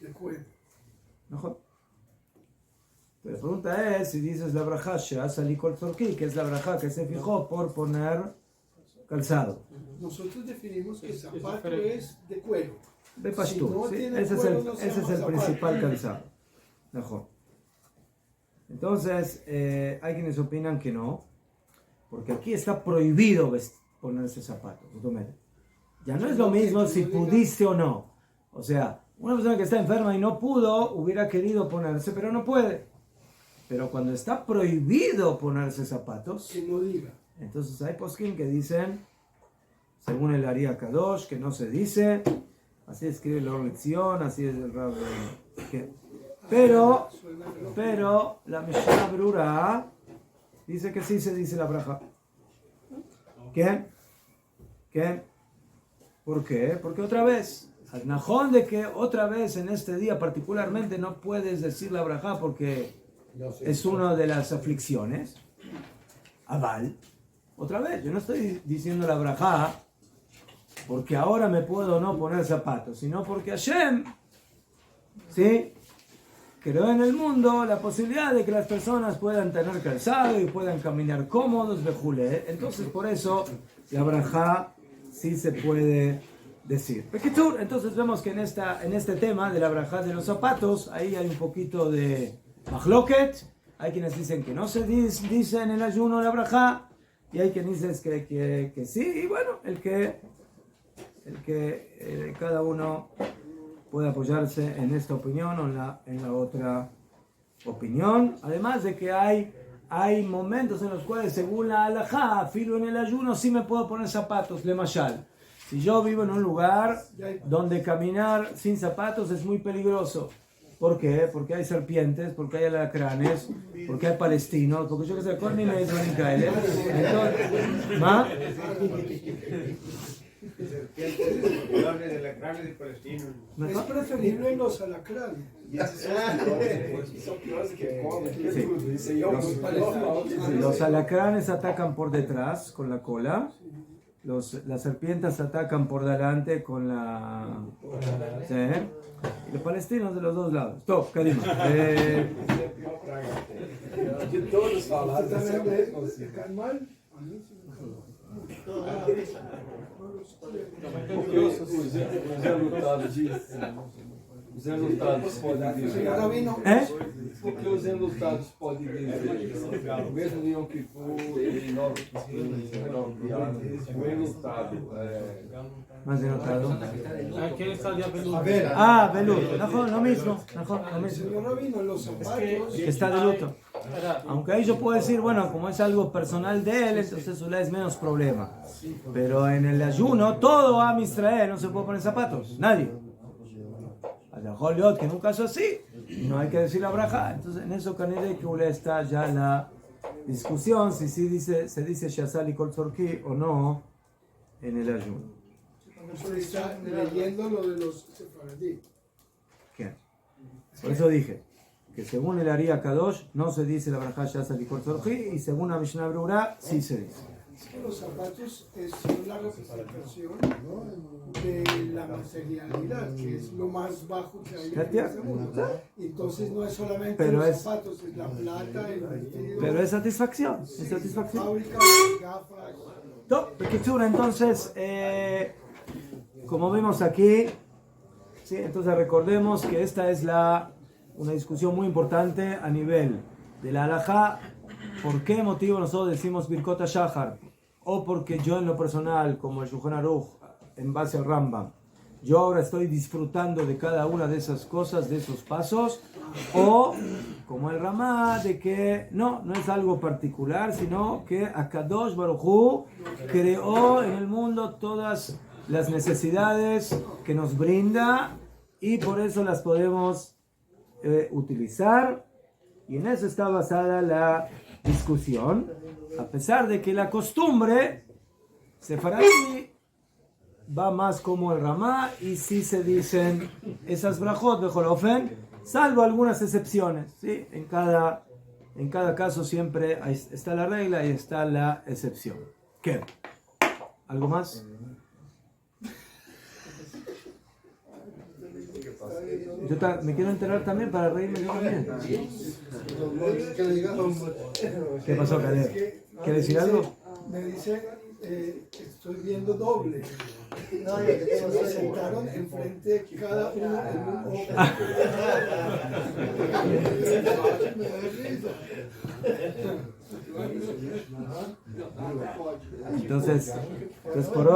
De acuerdo. Mejor. Pero la pregunta es si dices la braja She'asa Kol Tzorki, que es la braja que se fijó por poner calzado. Nosotros definimos que el zapato es de cuero. De pastú, Si no ¿sí? tiene Ese cuero, no se es llama el zapato. principal calzado. Mejor. Entonces, hay quienes opinan que no, porque aquí está prohibido ponerse zapatos. Ya no es lo mismo si pudiste o no. O sea, una persona que está enferma y no pudo, hubiera querido ponerse, pero no puede. Pero cuando está prohibido ponerse zapatos, Que no diga. entonces hay poskim que dicen, según el Ari Kadosh, que no se dice, así escribe la lección, así es el Rab. Pero la Mishnah Brura dice que sí se dice la braja. ¿Qué? ¿Por qué? Porque otra vez, al najón de que otra vez en este día particularmente no puedes decir la braja porque No sé. es una de las aflicciones. Aval, otra vez, yo no estoy diciendo la brajá porque ahora me puedo no poner zapatos, sino porque Hashem, ¿sí?, creó en el mundo la posibilidad de que las personas puedan tener calzado y puedan caminar cómodos, vejule. Entonces, por eso, la brajá sí se puede decir. Entonces vemos que en este tema de la brajá de los zapatos, ahí hay un poquito de mahloket. Hay quienes dicen que no se dice en el ayuno la brajá, y hay quienes dicen que sí, y bueno, el que cada uno puede apoyarse en esta opinión o en la otra opinión. Además de que hay momentos en los cuales, según la halajá, filo en el ayuno, sí me puedo poner zapatos, le mashal. Si yo vivo en un lugar donde caminar sin zapatos es muy peligroso. ¿Por qué? Porque hay serpientes, porque hay alacranes, porque hay palestinos, porque yo que sé, con mi mes van a caer. Entonces, ¿ma? Es preferible los alacranes. Los alacranes atacan por detrás con la cola. Las serpientes atacan por delante con la... ¿Sí? Y los palestinos de los dos lados. Top, Karima. Os enlutados podem dizer. Porque os enlutados podem dizer. Mesmo em Yom Kippur, em o enlutado. Más denotado. Aquel está de veludo. Veludo. Lo mismo. Que está de luto. Aunque ahí yo puedo decir, bueno, como es algo personal de él, entonces eso es menos problema. Pero en el ayuno, todo Am Israel no se puede poner zapatos. Nadie. Que en un caso así, no hay que decir la braja. Entonces, en eso Canede que está ya la discusión si se dice Shazal y Kol Tzorki o no en el ayuno. Está leyendo lo de los sefaradí. ¿Qué? Por eso dije que según el Aria Kadosh no se dice la braja Shazal y Kol Tzorki, y según la Mishnah Berurah sí se dice. Es que los zapatos son la representación de la materialidad, que es lo más bajo que hay en este mundo. Entonces no es solamente los zapatos, es la plata, el vestido. Pero es satisfacción. Es la satisfacción. fábrica, las gafas. Entonces, como vemos aquí, ¿sí? Entonces recordemos que esta es una discusión muy importante a nivel de la halajá. ¿Por qué motivo nosotros decimos Birkot HaShahar? O porque yo en lo personal, como el Shulchan Aruch, en base al Rambam, yo ahora estoy disfrutando de cada una de esas cosas, de esos pasos, o como el Ramá, de que no es algo particular, sino que Akadosh Baruj Hu creó en el mundo todas las necesidades que nos brinda y por eso las podemos utilizar, y en eso está basada la discusión, a pesar de que la costumbre sefaradí va más como el Ramá y sí se dicen esas brajot bechol ofen, salvo algunas excepciones, ¿sí? En cada caso siempre está la regla y está la excepción. ¿Qué? ¿Algo más? Me quiero enterar también para reírme yo también. ¿Qué pasó, Kader? ¿Quiere decir algo? Me dice, estoy viendo doble. Se sentaron enfrente de cada uno en un ojo. Entonces por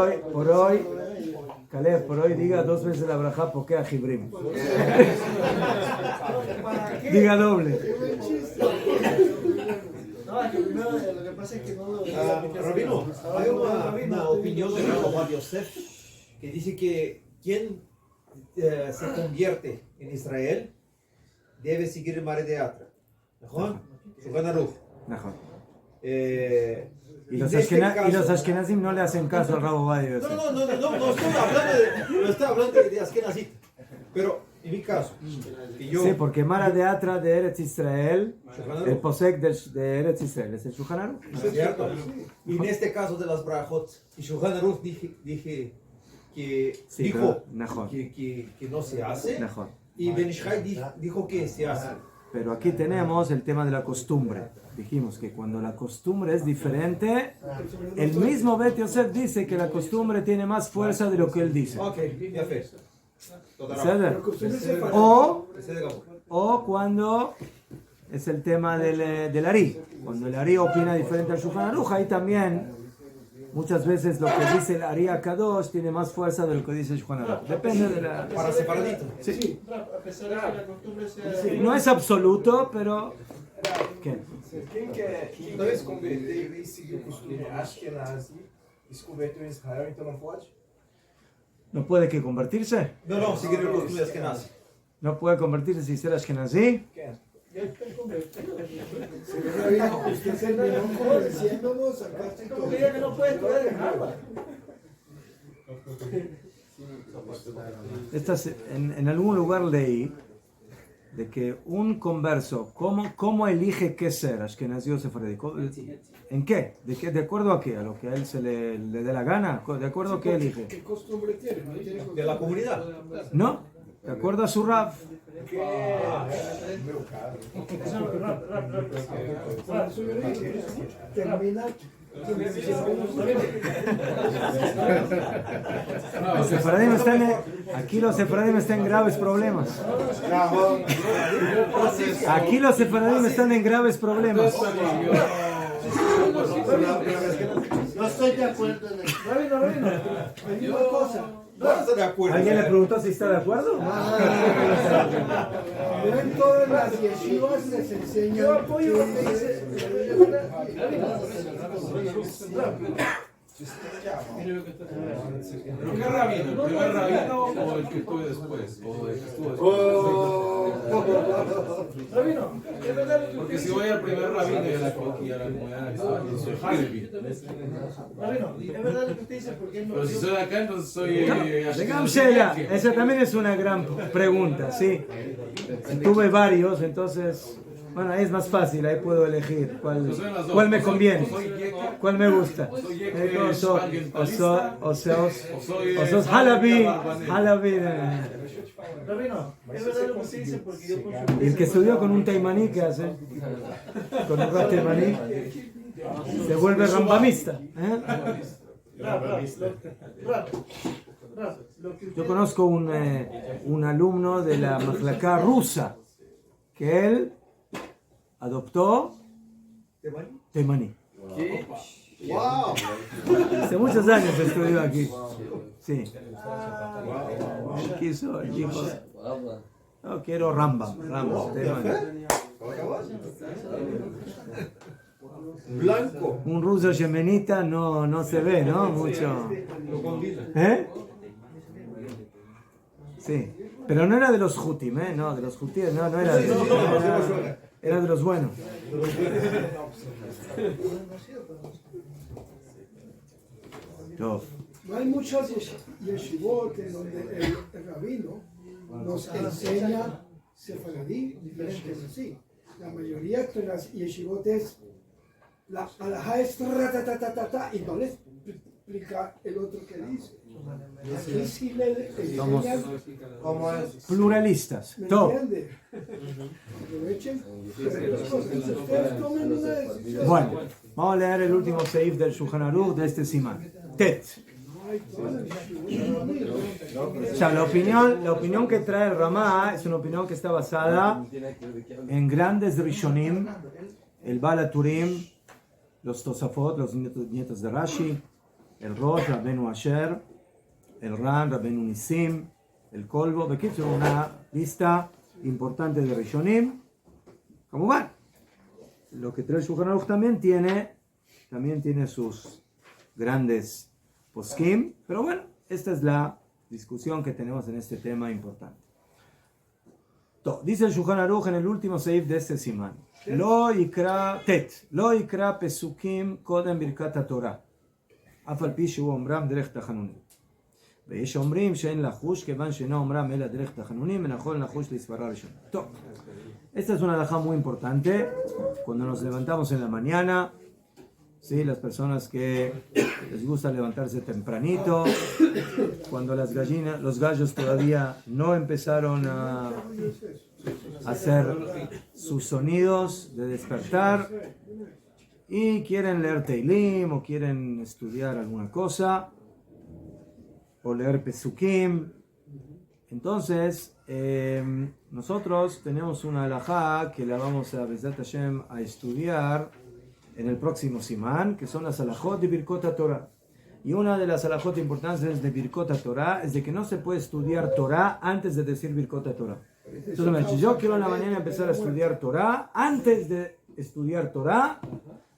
hoy, Caleb, por hoy diga 2 veces la braja porque a Jibrim. Diga doble. Lo que pasa es que no lo... Rabino, hay una opinión de Rabbi Yosef que dice que quien se convierte en Israel debe seguir el mar de Atra. ¿No? Shulchan Aruch. Y los Ashkenazim no le hacen caso al Rabo Badia. No estoy hablando de Ashkenazim. Pero En mi caso, que yo, Sí, porque Mara de Atra de Eretz Israel, el posek de Eretz Israel es el Shulchan Aruch. ¿cierto? Y en este caso de las brajot, y Shulchan Aruch dije que Sí, dijo pero, Najón, que no se hace, Najón. y Ben Ishai dijo que se hace. Pero aquí tenemos el tema de la costumbre. Dijimos que cuando la costumbre es diferente, el mismo Bet Yosef dice que la costumbre tiene más fuerza de lo que él dice. Ok, ya fe. ¿Sabes? costumbre sefaradi. O cuando es el tema del Ari. Cuando el Ari opina diferente al Shulchan Aruch, ahí también muchas veces lo que dice el Ari Akadosh tiene más fuerza de lo que dice el Shulchan Aruch. Depende de la... Para separadito. Sí. A pesar de que la costumbre sea... No es absoluto, pero... ¿Qué? Quem quer se converter e seguir o costume Ashkenazi e se converteu em Israel, então não pode? ¿No puede que convertirse? No, seguir el costumbre que nace. ¿No puede convertirse si ser Ashkenazí? Rabino, usted terminó convenciéndonos a casi todo. que no puede estudiar en Harvard. En algún lugar leí de que un converso, ¿cómo elige qué ser? Ashkenazí o sefaradí. ¿En qué? ¿De acuerdo a qué? ¿A lo que a él se le dé la gana? ¿De acuerdo a qué elige? ¿Qué costumbre tiene? ¿No tiene costumbre? De la comunidad. No, de acuerdo a su Rav. Por eso yo le dije, termina. Los sefaradim aquí los sefaradim están en graves problemas. Aquí los sefaradim están en graves problemas. No estoy de acuerdo en eso. Rabino, hay una cosa. No estoy de acuerdo. ¿Alguien le preguntó si está de acuerdo? No en todas las yeshivas les enseñan. Yo apoyo lo que dice. ¿Pero qué rabino? ¿El primer rabino o el que estuvo después? ¿O el que estuvo después? Rabino, es verdad lo que Porque si voy al primer rabino y a la comunidad que estaba, yo soy Harvey. Rabino, es verdad lo que usted dice, porque no. Pero si soy de acá, entonces soy... Digamos, Sheila, esa también es una gran pregunta, ¿sí? Tuve varios, entonces, bueno, ahí es más fácil, ahí puedo elegir cuál me conviene, cuál me gusta. O sos Halabi. Rabino, es verdad lo que usted dice, porque yo consulté. Y el que estudió con un taimaní, ¿qué hace? Con un rat taimaní, se vuelve rambamista. Yo conozco un alumno de la Mahlaká rusa que él adoptó taimaní. ¡Wow! Hace muchos años estudió aquí. Sí. Él quiso, él dijo, no, quiero Rambam, taimaní. Blanco. Un ruso yemenita no se ve, ¿no? Mucho. ¿Eh? Sí. Pero no era de los Hutim, ¿eh? No, de los Hutim, no era de los era de los buenos. No hay muchas yeshivot en donde el rabino nos enseña sefaradí diferentes así. La mayoría de las yeshivot es la alajá es y no les explica el otro que dice. Aquí sí le enseñan ¿Cómo es? Pluralistas. ¿me Todo. entiende? Aprovechen. Ustedes tomen una decisión. Bueno, vamos a leer el último seif del Shulchan Aruch de este simán. Tet. O sea, la opinión que trae el Ramá es una opinión que está basada en grandes Rishonim, el Baal Turim, los Tosafot, los nietos de Rashi, el Rosh, Rabbeinu Asher, el Ran, Rabbeinu Nisim, el Kolbo, de que es una lista importante de Rishonim. ¿Cómo van? Lo que trae el Shulchan Aruch también tiene sus grandes poskim, pero bueno, esta es la discusión que tenemos en este tema importante. Dice el Shulchan Aruch en el último seif de este simán: Lo yikra pesukim kodem birkat haTorah, af al pi shehu omram derech tachanunim. ויש אומרים שאין לחוש, כיוון שאינו אומרם אלא דרך תחנונים, ונכון לחוש לסברה ראשונה. טוב, esta es una halajá muy importante. Cuando nos levantamos en la mañana, ¿sí? Las personas que les gusta levantarse tempranito, cuando las gallinas, los gallos todavía no empezaron a hacer sus sonidos de despertar y quieren leer Teilim o quieren estudiar alguna cosa o leer Pesukim. Entonces, nosotros tenemos una halajá que la vamos a Bezat Hashem a estudiar en el próximo Simán, que son las halajot de Birkot Torah. Y una de las halajot importantes de Birkot Torah es de que no se puede estudiar Torah antes de decir Birkot Torah. Entonces, si yo quiero en la mañana empezar a estudiar Torah, antes de estudiar Torah,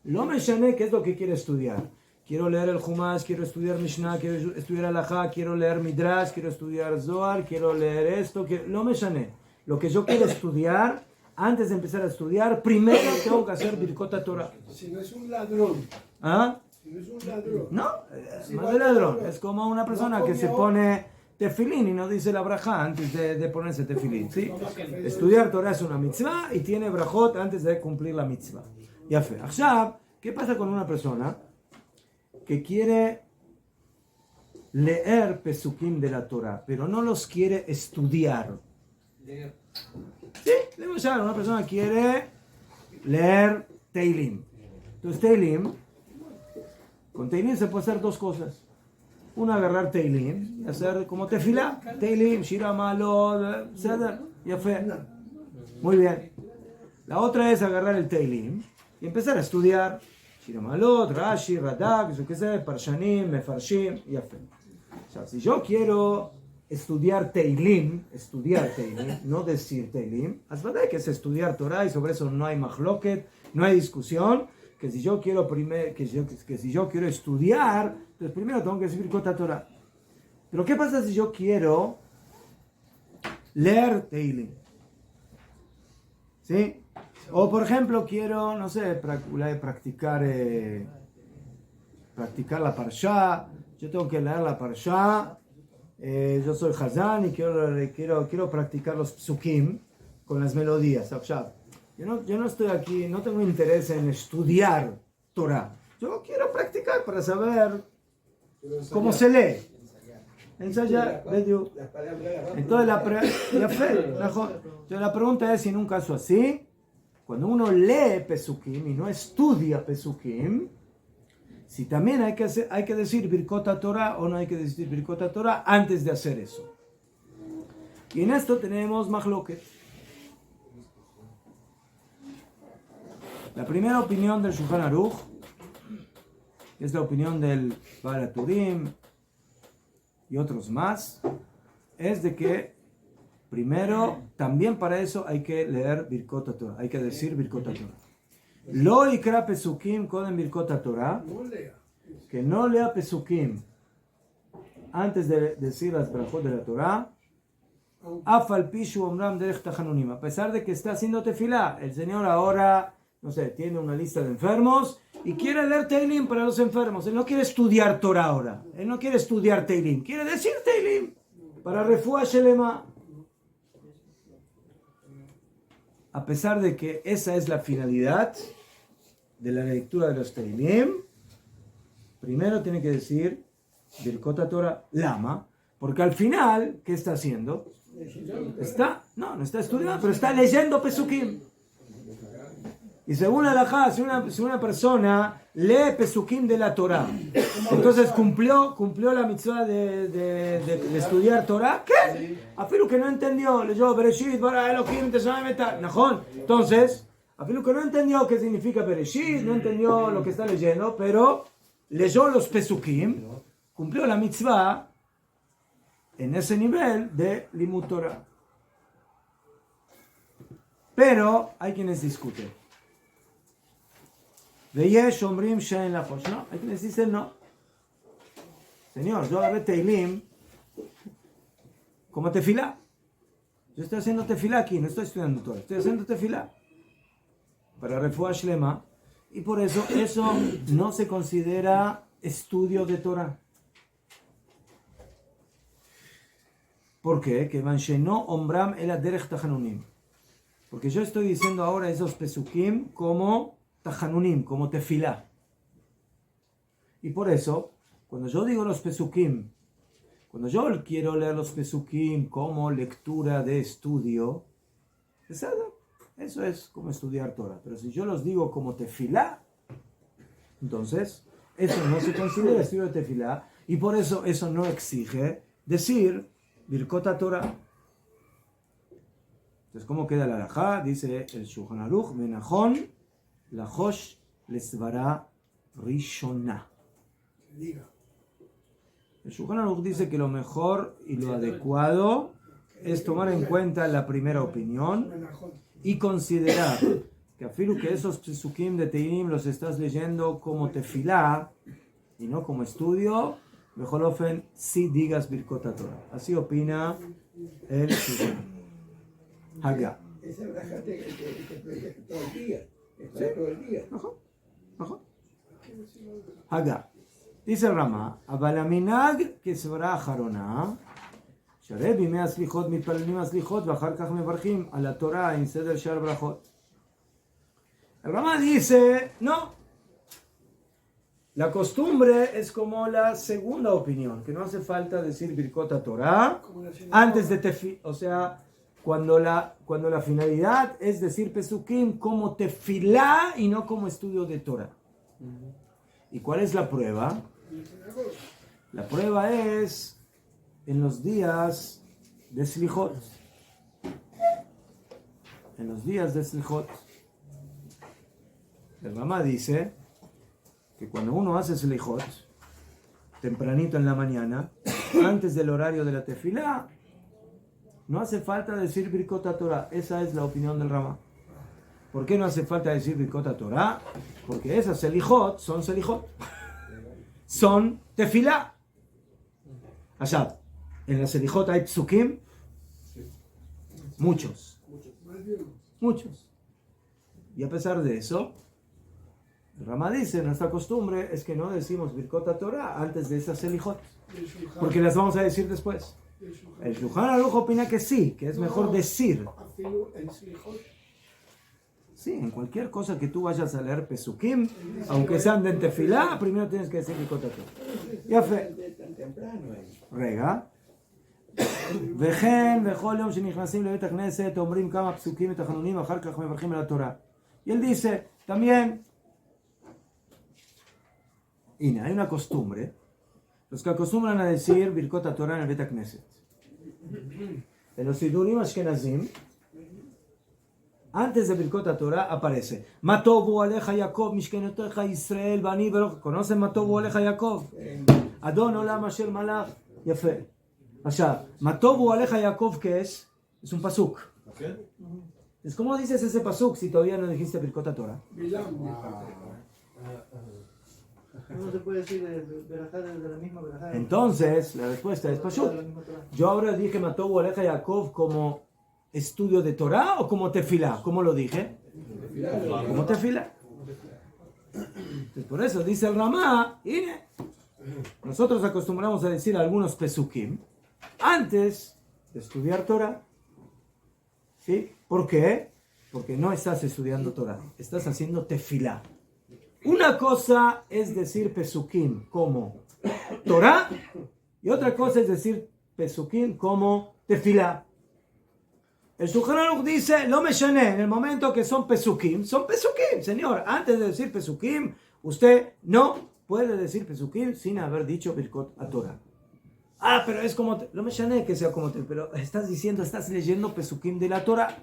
lo me llané qué es lo que quiero estudiar. Quiero leer el Humash, quiero estudiar Mishnah, quiero estudiar Halajá, quiero leer Midrash, quiero estudiar Zohar, quiero leer esto, lo me llané. Lo que yo quiero estudiar, antes de empezar a estudiar, primero tengo que hacer Birkot Torah. Si no es un ladrón. ¿Ah? Si no es un ladrón. No, más de ladrón. Es como una persona que se pone tefilín y no dice la brajá antes de ponerse tefilín. ¿Sí? Estudiar Torah es una mitzvah y tiene brajot antes de cumplir la mitzvah. Ya fe. Ahora, ¿qué pasa con una persona que quiere leer pesukim de la Torah, pero no los quiere estudiar? Sí, una persona quiere leer Teilim. Entonces Teilim, con Teilim se puede hacer dos cosas. Una, agarrar Teilim y hacer como tefilá. Teilim, Shira Malot, Seder, ya fue. Muy bien. La otra es agarrar el Teilim y empezar a estudiar Shira Malot, Rashi, Radak, yo qué sé, Parshanim, Mefarshim, ya fue. O sea, si yo quiero estudiar Teilim, no decir Teilim, es verdad que es estudiar Torah y sobre eso no hay mahloket, no hay discusión, que si yo quiero si yo quiero estudiar, entonces primero tengo que decir Birkot Torah. Pero ¿qué pasa si yo quiero leer Teilim? ¿Sí? O por ejemplo quiero, no sé, practicar la Parshá, yo tengo que leer la Parshá. Yo soy Hazán y quiero practicar los psukim con las melodías. Yo no estoy aquí, no tengo interés en estudiar Torah. Yo quiero practicar para saber cómo se lee. Ensayar. Entonces la pregunta es, si en un caso así, cuando uno lee pesukim y no estudia pesukim, si también hay que decir Birkot Torah o no hay que decir Birkot Torah antes de hacer eso. Y en esto tenemos mahloket. La primera opinión del Shulchan Aruch, que es la opinión del Baal HaTurim y otros más, es de que primero, también para eso hay que leer Birkot Torah, hay que decir Birkot Torah. Lo ikra pesukim kodem Birkot Torah, que no lea pesukim antes de decir las brajot de la Torah, afal pishu omram derech tachanunim, a pesar de que está haciendo tefilá. El Señor ahora, no sé, tiene una lista de enfermos y quiere leer Teilim para los enfermos. Él no quiere estudiar Torah ahora, él no quiere estudiar Teilim, quiere decir Teilim para refuah shelema. A pesar de que esa es la finalidad de la lectura de los Teilim, primero tiene que decir Birkot Torah Lama, porque al final, ¿qué está haciendo? No está estudiando, pero está leyendo Pesukim. Y según la halajá, si una persona lee Pesukim de la Torah, entonces cumplió la mitzvah de estudiar Torah. ¿Qué? Afilu que no entendió, leyó Bereshit, Bara Elohim, Teshaim Etar. Najón. Entonces, afilu que no entendió qué significa Bereshit, no entendió lo que está leyendo, pero leyó los Pesukim, cumplió la mitzvah en ese nivel de Limud Torah. Pero hay quienes discuten. Veyesh omrim shein lachosh. No, hay quienes dicen no. Señor, yo agarré Teilim como tefilá. Yo estoy haciendo tefilá aquí, no estoy estudiando Torah, estoy haciendo tefilá para refuah shlema, y por eso no se considera estudio de Torah. ¿Por qué? Que van no ombram el derech tachanunim. Porque yo estoy diciendo ahora esos pesukim como tachanunim, como tefilá. Y por eso, cuando yo digo los pesukim, cuando yo quiero leer los pesukim como lectura de estudio, eso es como estudiar Torah. Pero si yo los digo como tefilá, entonces eso no se considera estudio de tefilá, y por eso eso no exige decir Birkot Torah. Entonces, ¿cómo queda la halajá? Dice el Shulchan Aruch, Menachon, Lachosh, Lesvara, Rishonah. El Shulchan Aruch dice que lo mejor y lo adecuado es tomar en cuenta la primera opinión y considerar que afilu que esos pesukim de Teilim los estás leyendo como tefilá y no como estudio, mejor ofen si digas Birkot Torah. Así opina el Shulchan Haga. Esa braja te protege todo el día. Está todo el día. Haga. Dice el Rama, Abalaminag que se verá Jarona, Shareb y me aslijot, mi palnim aslijot, bajar kaj me barjim, a la Torah, en seder shar brachot. El Rama dice, no. La costumbre es como la segunda opinión, que no hace falta decir Birkot Torah antes de tefilá, o sea, cuando la finalidad es decir pesukim como tefilá y no como estudio de Torah. ¿Y cuál es la prueba? La prueba es en los días de Slichot. En los días de Slichot. El Rama dice que cuando uno hace Slichot, tempranito en la mañana, antes del horario de la tefilá, no hace falta decir Birkot Torah. Esa es la opinión del Rama. ¿Por qué no hace falta decir Birkot Torah? Porque esas Selichot son Selichot. Son tefilá. Allá, en la Selichot hay psukim. Muchos. Y a pesar de eso, el Rama dice, nuestra costumbre es que no decimos Birkot Torah antes de esas Selichot. Porque las vamos a decir después. El Shulchan Aruch opina que sí, que es mejor decir. Sí, en cualquier cosa que tú vayas a leer pesukim, aunque sean de tefilá, primero tienes que decir Birkot Torah. Ya fe. Rega. וכן בכל יום שנכנסים לבית הכנסת אומרים כמה פסוקים ותחנונים אחר כך מברכים על התורה. Y él dice también, y hay una costumbre, los que acostumbran a decir Birkot Torah en el Bet Knesset. En los Sidurim Ashkenazim, antes de Birkot Torah aparece Matovu Aleja Yaakov, Mishkenoteja Israel, Bani Baruch. ¿Conocen Matovu Aleja Yaakov? Adon Olam Asher Malach. Yafe. Allá, Matovu Aleja Yaakov, ¿qué es? Es un pasuk. Es ¿cómo dices ese pasuk si todavía no dijiste Birkot Torah? No se puede decir de la misma verajá. Entonces, la respuesta es pasuk. Yo ahora dije Matovu Aleja Yaakov como estudio de Torah o como tefilá. ¿Cómo lo dije? Como tefilá. Entonces, por eso dice el Ramá, nosotros acostumbramos a decir algunos pesukim antes de estudiar Torah. ¿Sí? ¿Por qué? Porque no estás estudiando Torah, estás haciendo tefilá. Una cosa es decir pesukim como Torah y otra cosa es decir pesukim como tefilá. El Shulchan Aruch dice, lo me llené, en el momento que son pesukim, señor. Antes de decir pesukim, usted no puede decir pesukim sin haber dicho Birkot Torah. Pero es como, lo me llené que sea como, pero estás leyendo pesukim de la Torah.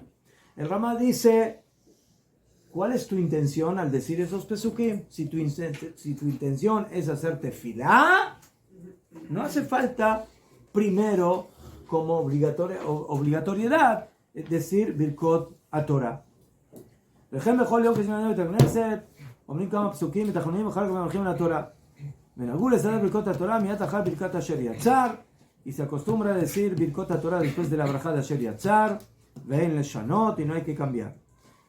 El Rama dice, ¿cuál es tu intención al decir esos pesukim? Si tu intención es hacer tefilá, no hace falta primero como obligatoriedad decir Birkot Torah. וכן בכל יום כשנהנה בית הכנסת, אומרים כמה פסוקים ותחנונים אחר כך מברכים על התורה. ונהגו לסדר ברכות התורה מיד אחר ברכת אשר יצר, y se acostumbra a decir Birkot Torah después de la braja de Asher Yatzar, ואין לשנות, y no hay que cambiar.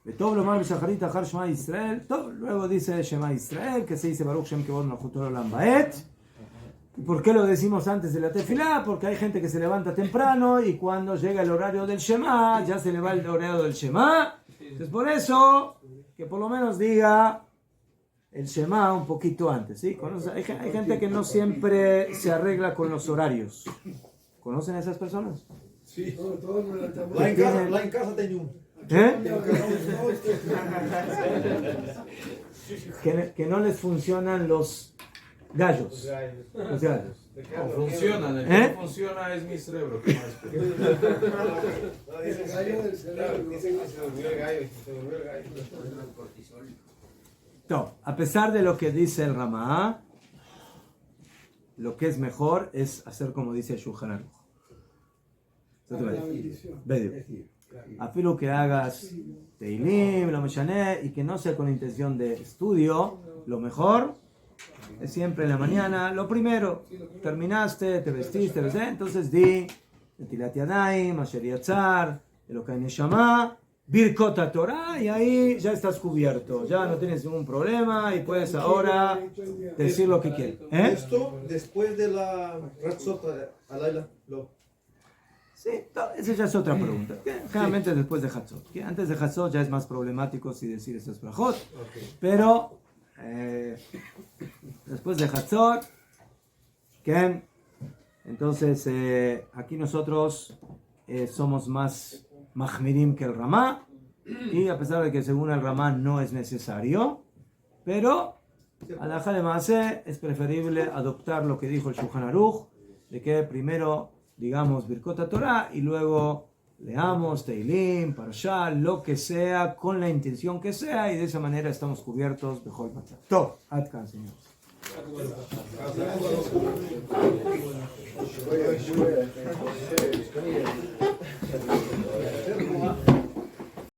וטוב לומר בשחרית אחר שמע ישראל, טוב, luego dice שמע ישראל, que se dice ברוך שם כבוד מלכותו לעולם בעת, ¿Por qué lo decimos antes de la tefilá? Porque hay gente que se levanta temprano y cuando llega el horario del Shema, ya se le va el horario del Shema. Entonces por eso, que por lo menos diga el Shema un poquito antes. ¿Sí? Hay gente que no siempre se arregla con los horarios. ¿Conocen a esas personas? Sí. La en casa tengo un. Que no les funcionan los gallos. Los gallos. No funcionan, el que no funciona es mi cerebro. ¿Qué más? El gallo del cerebro. Dicen que se durmió el gallo. No, a pesar de lo que dice el Ramá, lo que es mejor es hacer como dice el Shulchan Aruch. Afilo que hagas Teilim, lo Meshané, y que no sea con intención de estudio, lo mejor es siempre en la mañana. Lo primero, terminaste, te vestiste, entonces di Netilat Yadayim, Asher Yatzar, Elokai Neshama, Birkot Torah, y ahí ya estás cubierto, ya no tienes ningún problema y puedes ahora decir lo que quieres. Esto después de la Ratzot Alayla. Sí, esa ya es otra pregunta. Claramente después de Hatzot. Antes de Hatzot ya es más problemático si decir estos brajot. Pero después de Hatzot, entonces aquí nosotros somos más mahmirim que el Ramá. Y a pesar de que según el Ramá no es necesario, pero alajá de Maaseh es preferible adoptar lo que dijo el Shulchan Aruch, de que primero digamos Birkot Torah y luego leamos Teilim, Parashá, lo que sea, con la intención que sea, y de esa manera estamos cubiertos mejor. Todo, Adkan, señores. Gracias.